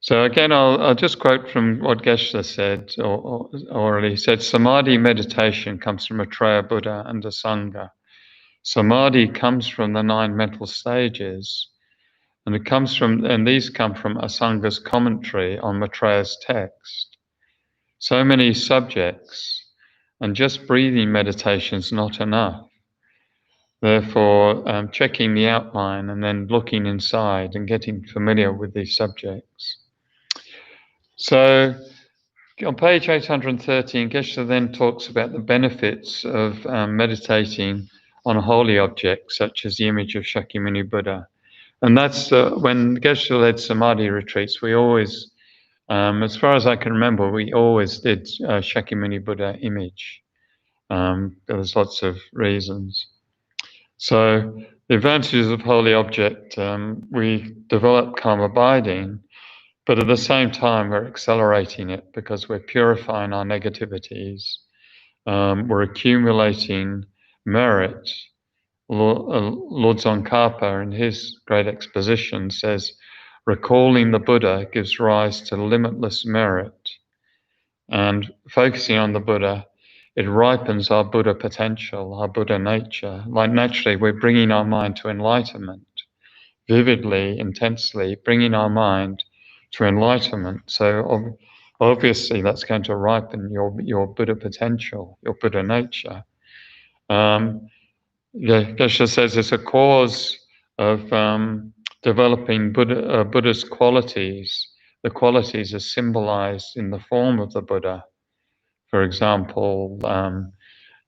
So again, I'll just quote from what Geshe said, or he said, Samadhi meditation comes from Maitreya Buddha and the Sangha. Samadhi comes from the 9 mental stages, and these come from Asanga's commentary on Maitreya's text. So many subjects, and just breathing meditation is not enough. Therefore, checking the outline and then looking inside and getting familiar with these subjects. So on page 813, Geshe then talks about the benefits of meditating on a holy object, such as the image of Shakyamuni Buddha. And that's when Geshe led Samadhi retreats, we always, as far as I can remember, we always did Shakyamuni Buddha image. There's lots of reasons. So the advantages of holy object, we develop calm abiding, but at the same time, we're accelerating it because we're purifying our negativities. We're accumulating merit. Lord Tsongkhapa, in his great exposition, says, recalling the Buddha gives rise to limitless merit. And focusing on the Buddha, it ripens our Buddha potential, our Buddha nature. Like naturally, we're bringing our mind to enlightenment, vividly, intensely, bringing our mind to enlightenment. So obviously that's going to ripen your Buddha potential, your Buddha nature. Geshe says it's a cause of developing Buddha's qualities. The qualities are symbolized in the form of the Buddha. For example,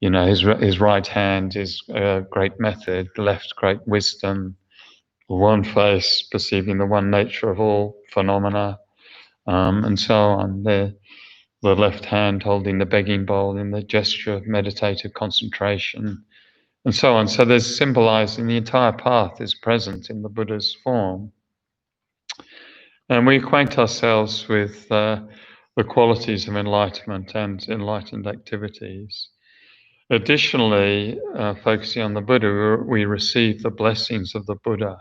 his right hand is a great method, left great wisdom, one face perceiving the one nature of all phenomena, and so on. The left hand holding the begging bowl in the gesture of meditative concentration, and so on. So there's symbolizing the entire path is present in the Buddha's form. And we acquaint ourselves with the qualities of enlightenment and enlightened activities. Additionally, focusing on the Buddha, we receive the blessings of the Buddha.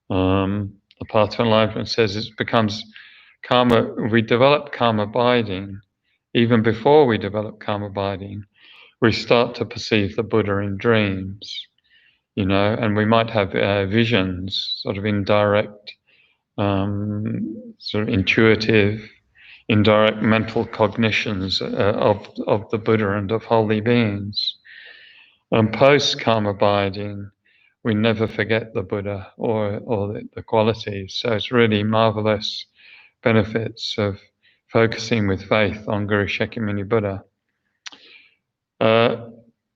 The path to enlightenment says it becomes karma. We develop karma abiding. Even before we develop karma abiding, we start to perceive the Buddha in dreams, and we might have visions, sort of indirect, sort of intuitive, indirect mental cognitions of the Buddha and of holy beings. And post karma abiding, we never forget the Buddha or the qualities. So it's really marvelous benefits of focusing with faith on Guru Shakyamuni Buddha.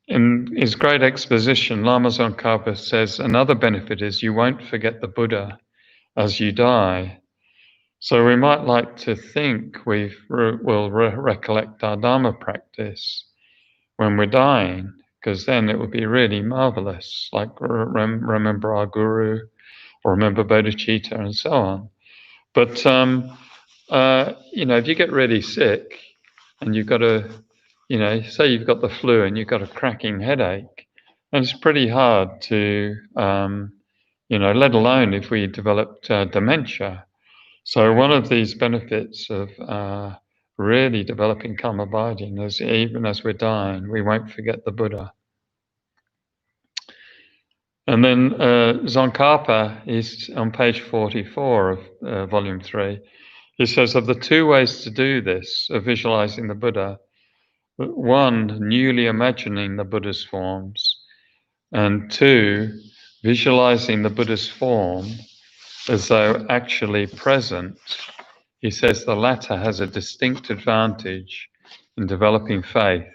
In his great exposition, Lama Tsongkhapa says another benefit is you won't forget the Buddha as you die. So we might like to think we'll recollect our Dharma practice when we're dying, because then it would be really marvelous, like remember our Guru, or remember bodhicitta, and so on. But if you get really sick and you've got say you've got the flu and you've got a cracking headache, and it's pretty hard to, let alone if we developed dementia. So one of these benefits of really developing karma abiding is even as we're dying, we won't forget the Buddha. And then Tsongkhapa is on page 44 of volume 3. He says, of the two ways to do this, of visualizing the Buddha, one, newly imagining the Buddha's forms, and two, visualizing the Buddha's form as though actually present. He says the latter has a distinct advantage in developing faith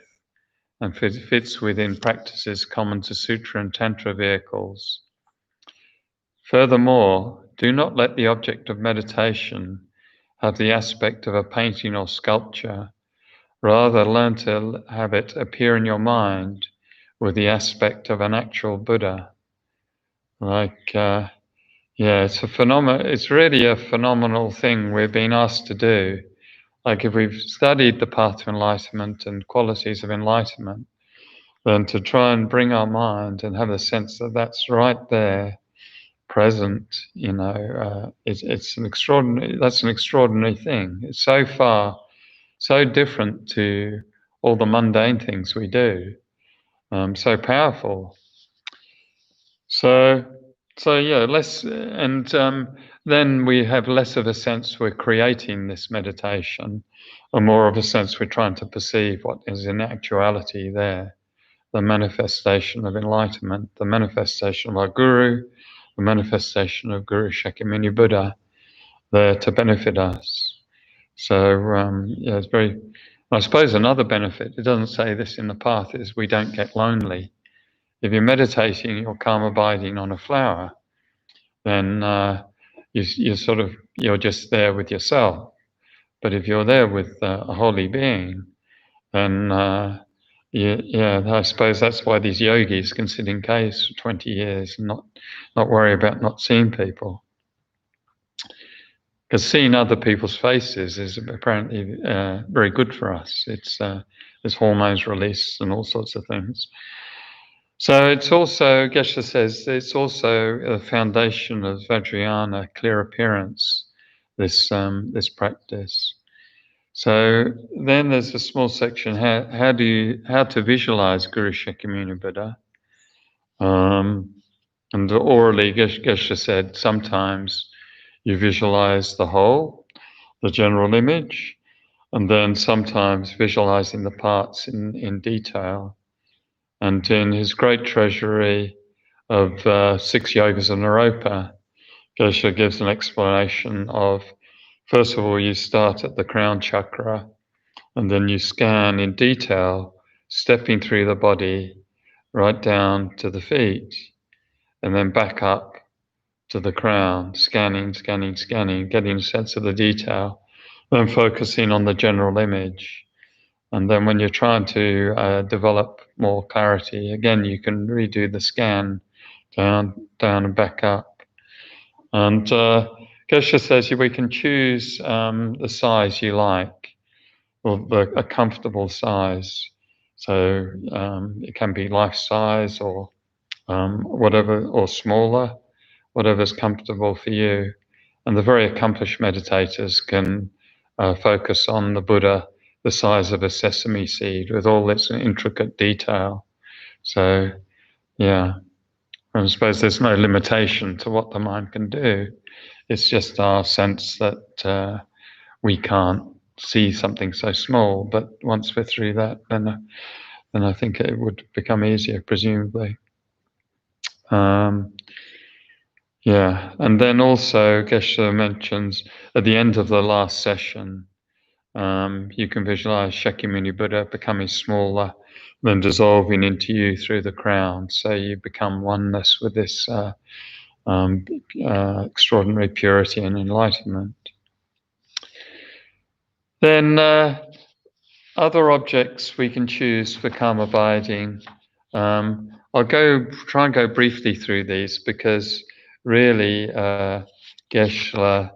and fits within practices common to Sutra and Tantra vehicles. Furthermore, do not let the object of meditation have the aspect of a painting or sculpture. Rather, learn to have it appear in your mind with the aspect of an actual Buddha. It's a phenomenon. It's really a phenomenal thing we're being asked to do. Like if we've studied the path to enlightenment and qualities of enlightenment, then to try and bring our mind and have a sense that that's right there, present. It's an extraordinary. That's an extraordinary thing. It's so different to all the mundane things we do. So powerful. So yeah, less, and then we have less of a sense we're creating this meditation, or more of a sense we're trying to perceive what is in actuality there, the manifestation of enlightenment, the manifestation of our Guru, the manifestation of Guru Shakyamuni Buddha, there to benefit us. So it's very. I suppose another benefit, it doesn't say this in the path, is we don't get lonely. If you're meditating, you're karma abiding on a flower, then you're just there with yourself. But if you're there with a holy being, then I suppose that's why these yogis can sit in caves for 20 years and not worry about not seeing people. Because seeing other people's faces is apparently very good for us. There's hormones released and all sorts of things. So it's also, Geshe says, it's also a foundation of Vajrayana, clear appearance, this practice. So then there's a small section, how to visualize Guru Shakyamuni Buddha. And orally, Geshe said, sometimes you visualize the whole, the general image, and then sometimes visualizing the parts in detail. And in his great treasury of 6 Yogas of Naropa, Geshe gives an explanation of, first of all, you start at the crown chakra, and then you scan in detail, stepping through the body right down to the feet, and then back up to the crown, scanning, getting a sense of the detail. then focusing on the general image. And then when you're trying to develop more clarity, again, you can redo the scan down and back up. And Geshe says we can choose the size you like, or a comfortable size. So it can be life size or whatever, or smaller, whatever's comfortable for you. And the very accomplished meditators can focus on the Buddha the size of a sesame seed with all its intricate detail. So, yeah, I suppose there's no limitation to what the mind can do. It's just our sense that we can't see something so small. But once we're through that, then I think it would become easier, presumably. Yeah, and then also Geshe mentions at the end of the last session, you can visualize Shakyamuni Buddha becoming smaller, then dissolving into you through the crown. So you become oneness with this extraordinary purity and enlightenment. Then other objects we can choose for calm abiding. I'll try and go briefly through these because really Geshe,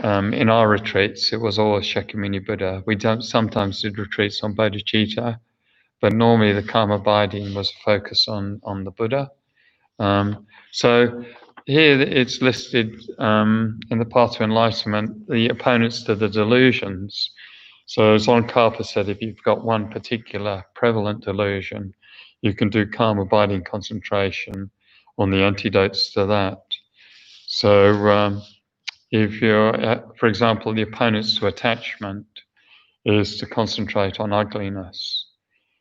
in our retreats, it was always Shakyamuni Buddha. We sometimes did retreats on bodhicitta, but normally the calm abiding was focused on the Buddha. So here it's listed in the Path to Enlightenment, the opponents to the delusions. So Tsongkhapa said if you've got one particular prevalent delusion, you can do calm abiding concentration on the antidotes to that. So if you're, for example, the opponents to attachment is to concentrate on ugliness.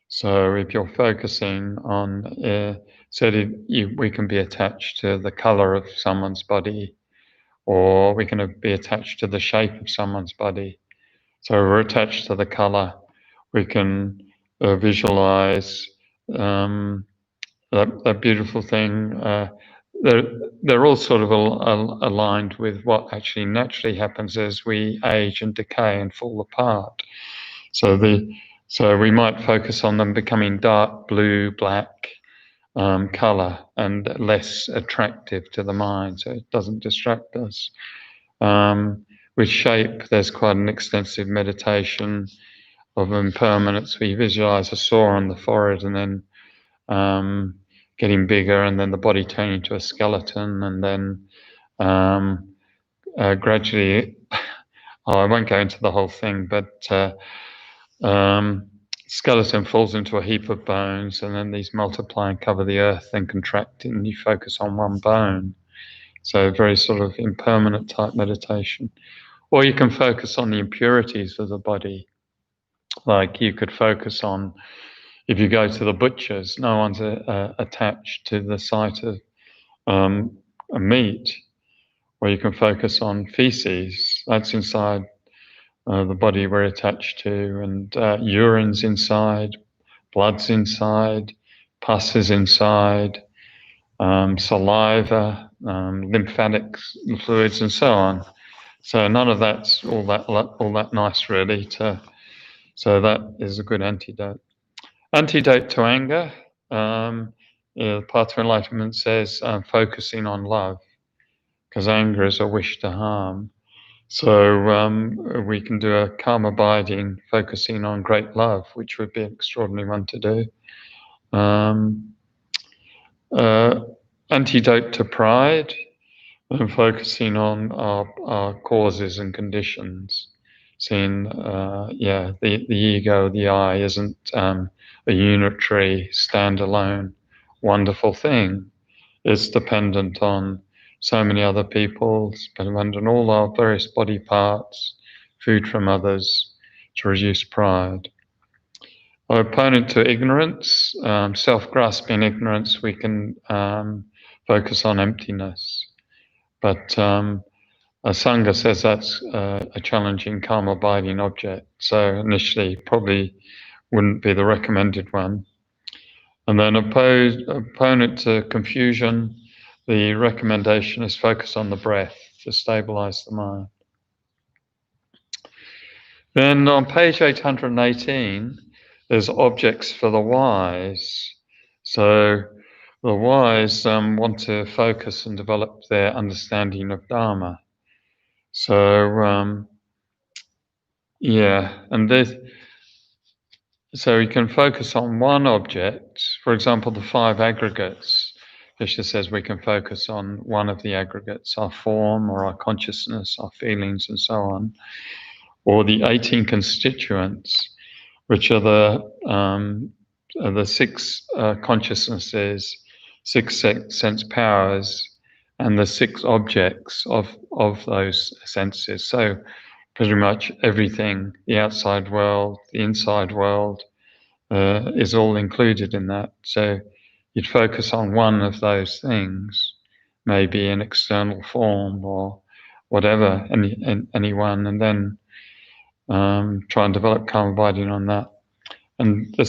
So if you're focusing on, we can be attached to the color of someone's body, or we can be attached to the shape of someone's body. So we're attached to the color. We can visualize that beautiful thing. They're all sort of aligned with what actually naturally happens as we age and decay and fall apart. So we might focus on them becoming dark blue, black color and less attractive to the mind, so it doesn't distract us. With shape, there's quite an extensive meditation of impermanence. We visualize a sore on the forehead and then getting bigger, and then the body turning to a skeleton, and then gradually, I won't go into the whole thing, but skeleton falls into a heap of bones, and then these multiply and cover the earth, then contract, and you focus on one bone. So very sort of impermanent type meditation. Or you can focus on the impurities of the body. Like you could focus on, if you go to the butcher's, no one's attached to the sight of a meat. Or you can focus on feces, that's inside the body we're attached to, and urine's inside, blood's inside, pus is inside, saliva, lymphatic fluids, and so on. So none of that's all that nice, really. So that is a good antidote. Antidote to anger. The Path to Enlightenment says focusing on love, because anger is a wish to harm. So we can do a calm abiding, focusing on great love, which would be an extraordinary one to do. Antidote to pride, and focusing on our causes and conditions. Seeing, the ego, the I, isn't a unitary, standalone, wonderful thing. It's dependent on so many other people, dependent on all our various body parts, food from others, to reduce pride. Our opponent to ignorance, self-grasping ignorance, we can focus on emptiness. But Sangha says that's a challenging karma abiding object. So initially, probably wouldn't be the recommended one. And then opponent to confusion, the recommendation is focus on the breath to stabilize the mind. Then on page 818, there's objects for the wise. So the wise want to focus and develop their understanding of Dharma. So so we can focus on one object. For example, the 5 aggregates. Geshe says we can focus on one of the aggregates, our form or our consciousness, our feelings, and so on, or the 18 constituents, which are the 6 consciousnesses, 6 sense powers, and the 6 objects of those senses. So pretty much everything, the outside world, the inside world, is all included in that. So you'd focus on one of those things, maybe an external form or whatever, any one, and then try and develop karma abiding on that. And the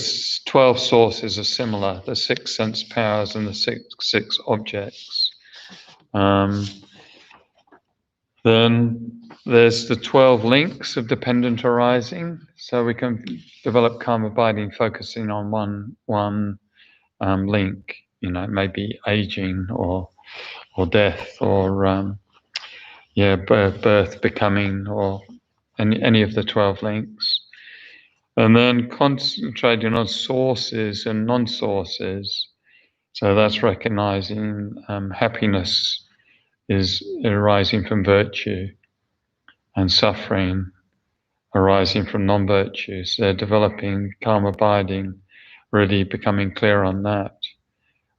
12 sources are similar, the 6 sense powers and the six objects. Then there's the 12 links of dependent arising. So we can develop karma abiding focusing on one link, maybe aging or death or birth, becoming, or any of the 12 links. And then concentrating on sources and non-sources. So that's recognizing happiness is arising from virtue and suffering arising from non-virtues. They're developing karma abiding, really becoming clear on that,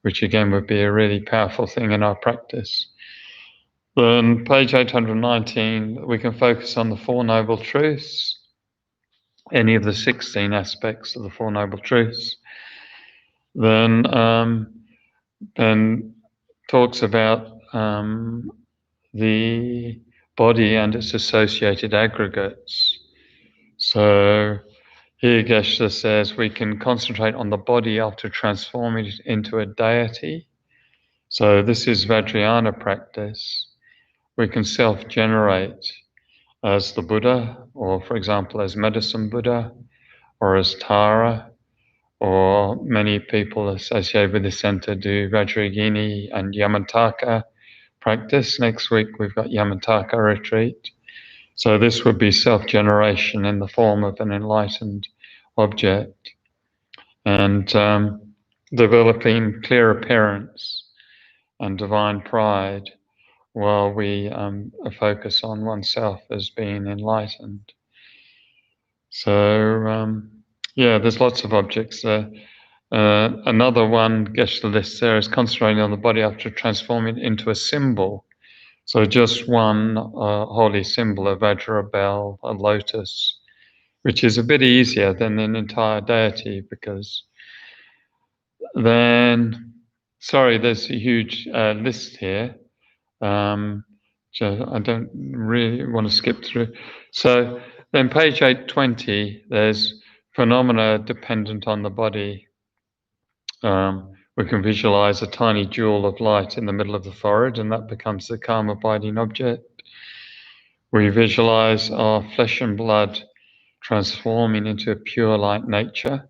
which again would be a really powerful thing in our practice. Then page 819, we can focus on the Four Noble Truths, any of the 16 aspects of the Four Noble Truths. Then talks about the body and its associated aggregates. So here Geshe says we can concentrate on the body after transforming it into a deity. So this is Vajrayana practice. We can self-generate as the Buddha, or for example as Medicine Buddha, or as Tara, or many people associated with the center do Vajrayogini and Yamataka practice. Next week we've got Yamataka retreat. So this would be self-generation in the form of an enlightened object, and developing clear appearance and divine pride while we focus on oneself as being enlightened. So there's lots of objects there. Another one Geshe lists there is concentrating on the body after transforming it into a symbol. So just one holy symbol, a Vajra bell, a lotus, which is a bit easier than an entire deity, because then, there's a huge list here. So I don't really want to skip through. So then page 820, there's phenomena dependent on the body. We can visualize a tiny jewel of light in the middle of the forehead, and that becomes the karma abiding object. We visualize our flesh and blood transforming into a pure light nature,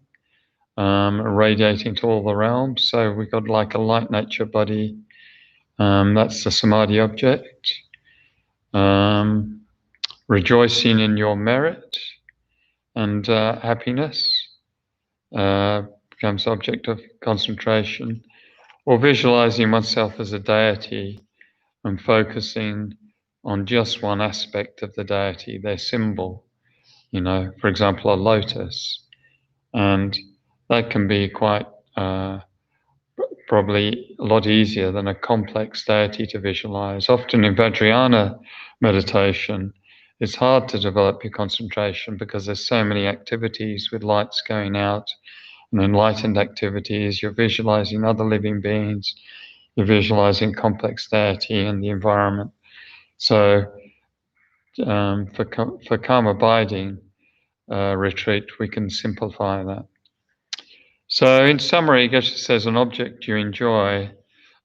radiating to all the realms. So we've got like a light nature body. That's the samadhi object. Rejoicing in your merit and happiness becomes object of concentration, or visualizing oneself as a deity and focusing on just one aspect of the deity, their symbol, for example, a lotus. And that can be quite probably a lot easier than a complex deity to visualize. Often in Vajrayana meditation, it's hard to develop your concentration because there's so many activities with lights going out and enlightened activities. You're visualizing other living beings. You're visualizing complex deity and the environment. So for karma abiding retreat, we can simplify that. So in summary, Geshe says an object you enjoy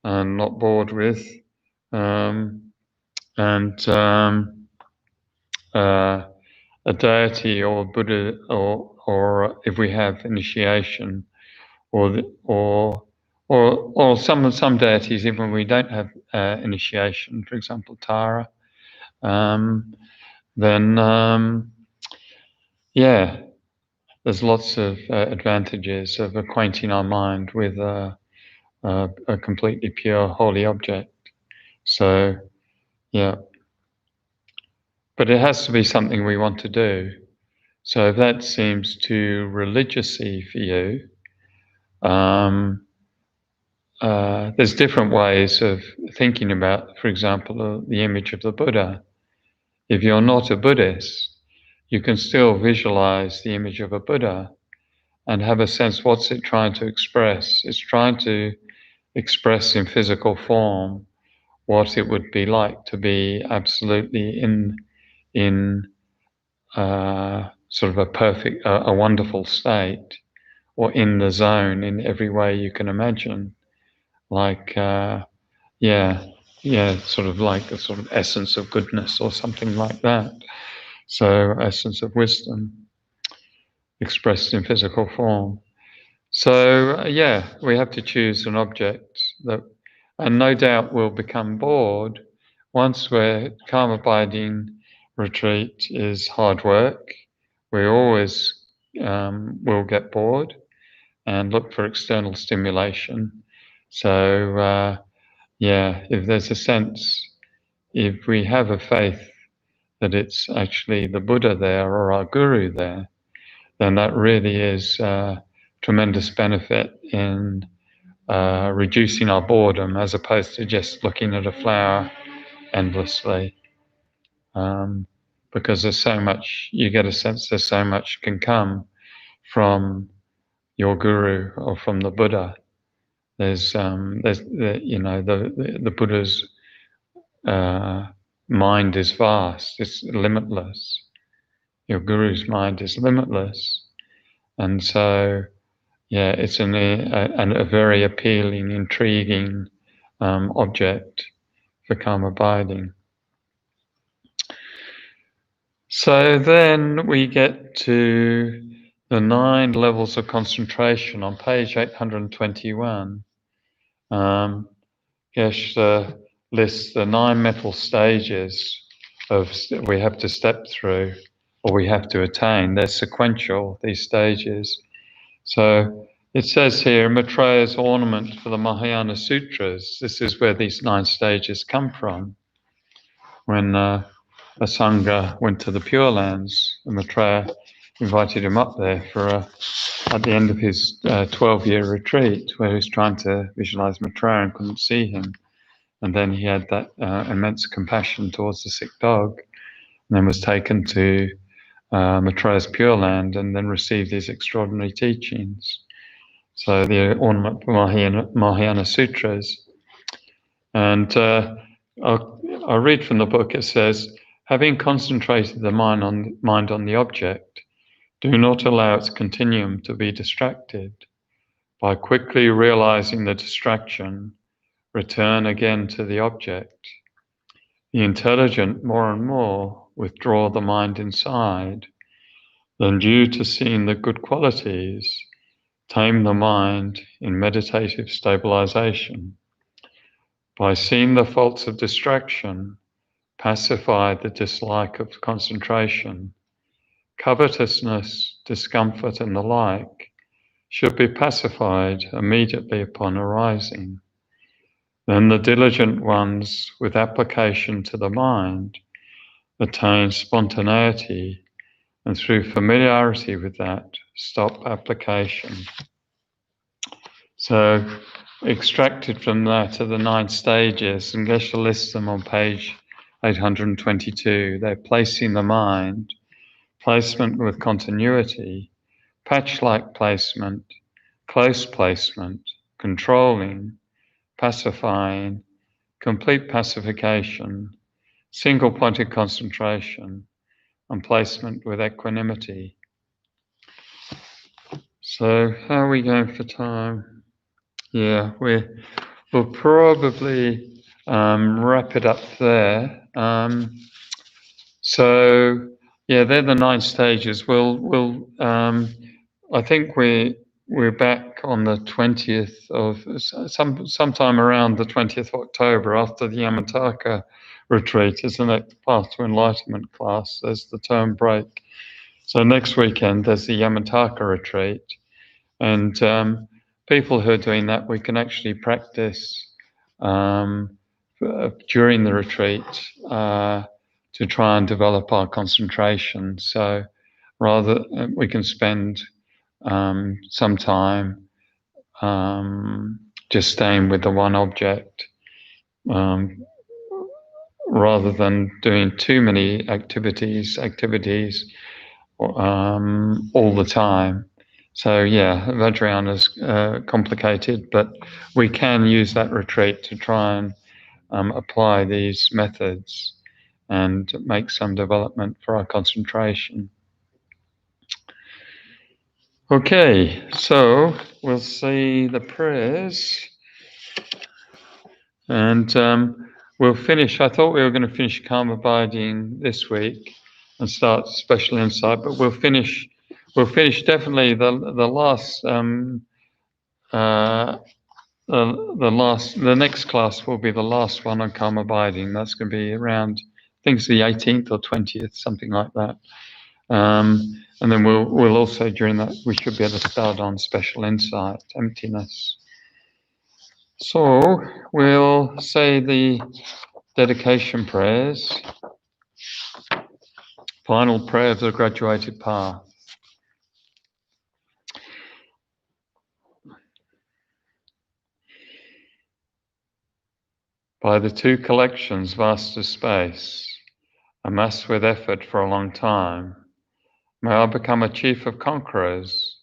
and not bored with, a deity or Buddha, or if we have initiation, or some deities, even when we don't have initiation, for example, Tara, then there's lots of advantages of acquainting our mind with a completely pure, holy object. So, yeah. But it has to be something we want to do. So if that seems too religious-y for you, there's different ways of thinking about, for example, the image of the Buddha. If you're not a Buddhist, you can still visualize the image of a Buddha and have a sense, what's it trying to express? It's trying to express in physical form what it would be like to be absolutely in sort of a perfect, a wonderful state, or in the zone in every way you can imagine. Like, sort of like the sort of essence of goodness or something like that. So, essence of wisdom expressed in physical form. So, we have to choose an object that, and no doubt we'll become bored once we're calm abiding. Retreat is hard work. We always will get bored and look for external stimulation. So, if there's a sense, if we have a faith that it's actually the Buddha there or our guru there, then that really is tremendous benefit in reducing our boredom, as opposed to just looking at a flower endlessly. Because there's so much, you get a sense there's so much can come from your guru or from the Buddha. There's the Buddha's mind is vast, it's limitless. Your guru's mind is limitless, and so it's a very appealing, intriguing object for calm abiding. So then we get to the 9 levels of concentration on page 821. Geshe lists the 9 mental stages we have to step through, or we have to attain. They're sequential, these stages. So it says here, Maitreya's ornament for the Mahayana Sutras. This is where these 9 stages come from. When a Sangha went to the Pure Lands, Maitreya invited him up there at the end of his 12-year retreat, where he was trying to visualize Maitreya and couldn't see him. And then he had that immense compassion towards the sick dog, and then was taken to Maitreya's Pure Land and then received these extraordinary teachings. So the ornament for Mahayana Sutras. And I'll read from the book. It says, having concentrated the mind on the object, do not allow its continuum to be distracted. By quickly realizing the distraction, return again to the object. The intelligent more and more withdraw the mind inside, then due to seeing the good qualities, tame the mind in meditative stabilization. By seeing the faults of distraction, pacify the dislike of concentration. Covetousness, discomfort, and the like should be pacified immediately upon arising. Then the diligent ones, with application to the mind, attain spontaneity, and through familiarity with that, stop application. So, extracted from that are the 9 stages, and Geshe lists them on page 822. They're placing the mind, placement with continuity, patch-like placement, close placement, controlling, pacifying, complete pacification, single-pointed concentration, and placement with equanimity. So, how are we going for time? Yeah, we'll probably wrap it up there. So Yeah, they're the 9 stages. I think we're back on the 20th of sometime around the 20th of October after the Yamataka retreat is the next Path to Enlightenment class. There's the term break. So next weekend there's the Yamataka retreat, and people who are doing that, we can actually practice during the retreat to try and develop our concentration. So rather, we can spend some time just staying with the one object um, rather than doing too many activities all the time. So yeah, Vajrayana is complicated, but we can use that retreat to try and apply these methods and make some development for our concentration. Okay, so we'll see the prayers, and we'll finish. I thought we were going to finish calm abiding this week and start special insight, but we'll finish. We'll finish definitely the last. The next class will be the last one on calm abiding. That's going to be around, I think it's the 18th or 20th, something like that. And then we'll also, during that, we should be able to start on special insight, emptiness. So we'll say the dedication prayers. Final prayer of the graduated path. By the 2 collections, vast as space, amassed with effort for a long time, may I become a chief of conquerors,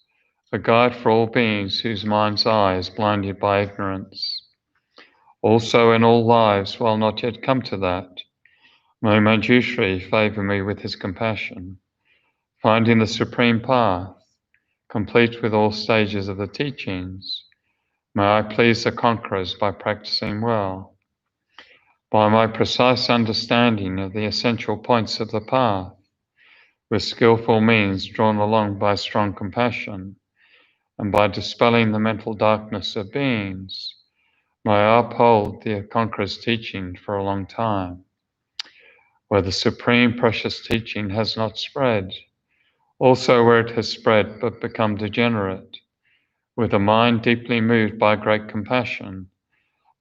a guide for all beings whose mind's eye is blinded by ignorance. Also in all lives, while not yet come to that, may Manjushri favour me with his compassion, finding the supreme path, complete with all stages of the teachings. May I please the conquerors by practicing well. By my precise understanding of the essential points of the path, with skillful means drawn along by strong compassion, and by dispelling the mental darkness of beings, may I uphold the conqueror's teaching for a long time. Where the supreme precious teaching has not spread, also where it has spread but become degenerate, with a mind deeply moved by great compassion,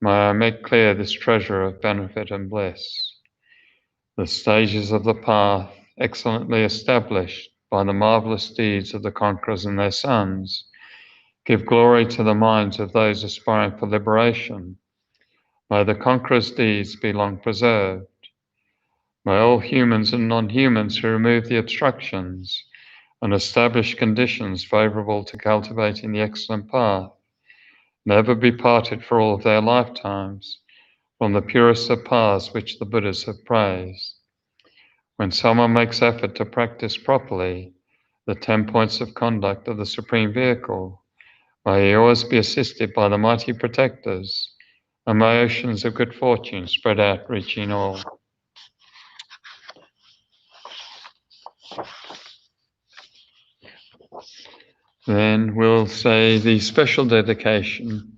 may I make clear this treasure of benefit and bliss. The stages of the path, excellently established by the marvelous deeds of the conquerors and their sons, give glory to the minds of those aspiring for liberation. May the conqueror's deeds be long preserved. May all humans and non-humans who remove the obstructions and establish conditions favorable to cultivating the excellent path never be parted for all of their lifetimes from the purest of paths which the Buddhas have praised. When someone makes effort to practice properly the 10 points of conduct of the Supreme Vehicle, may he always be assisted by the mighty protectors, and may oceans of good fortune spread out, reaching all. Then we'll say the special dedication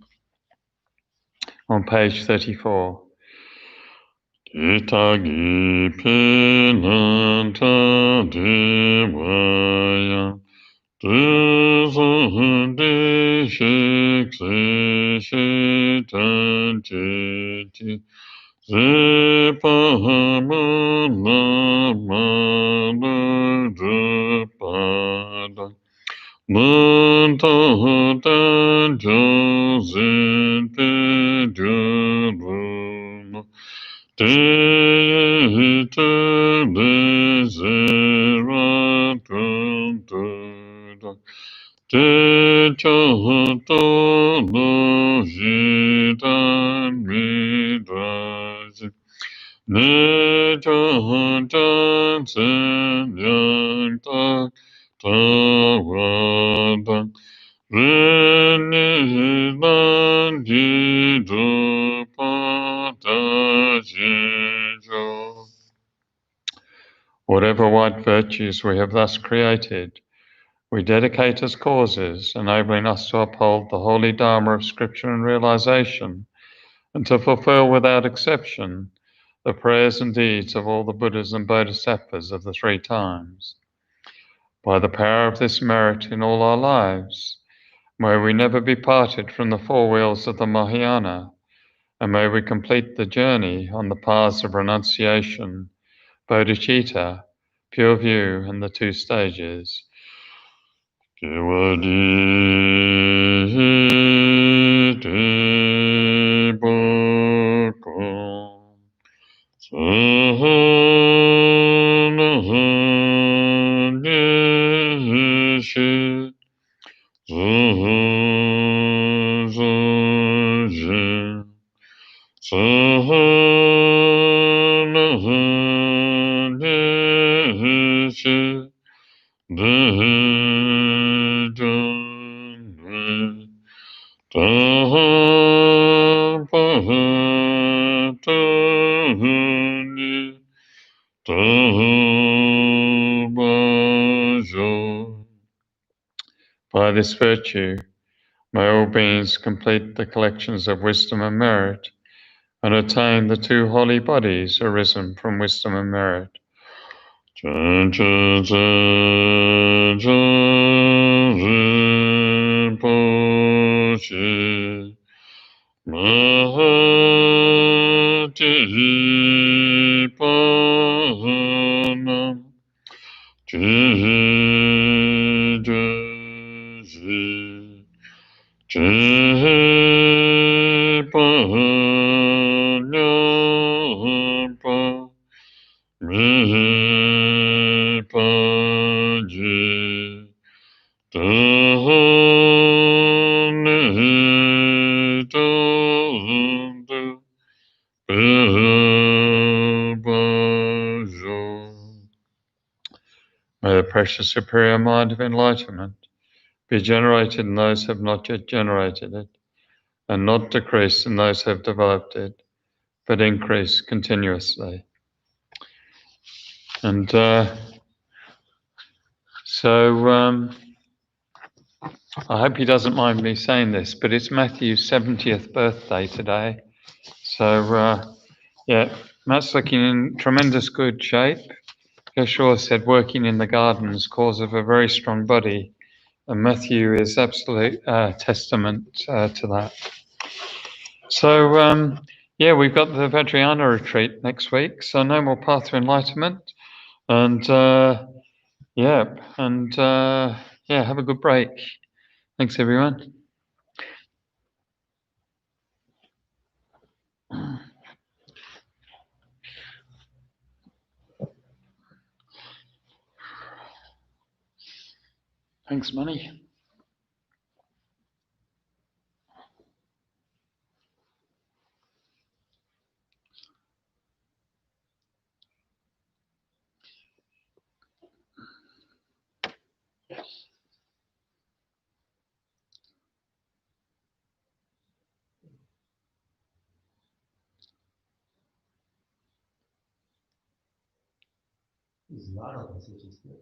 on page 34. Itagi penanta devaya desahande shikse shitantiti zepahamana madhupada Mantahadan Joseph Peduruma Deita Deseratuntuda Dechahato Lojidan Midrasi Nechahadan Senyanta Tawadan Renidan Jidu Patajijo. Whatever white virtues we have thus created, we dedicate as causes, enabling us to uphold the holy Dharma of Scripture and realization, and to fulfill without exception the prayers and deeds of all the Buddhas and Bodhisattvas of the three times. By the power of this merit in all our lives, may we never be parted from the four wheels of the Mahayana, and may we complete the journey on the paths of renunciation, bodhicitta, pure view, and the two stages. By this virtue, may all beings complete the collections of wisdom and merit, and attain the two holy bodies arisen from wisdom and merit. May the precious superior mind of enlightenment be generated in those who have not yet generated it, and not decrease in those who have developed it, but increase continuously. And so I hope he doesn't mind me saying this, but it's Matthew's 70th birthday today. So Matt's looking in tremendous good shape. Geshe said working in the garden is cause of a very strong body, and Matthew is absolute testament to that. So, we've got the Vajrayana retreat next week, so no more Path to Enlightenment. And have a good break. Thanks, everyone. Thanks, Money. There's a lot of us, which is good.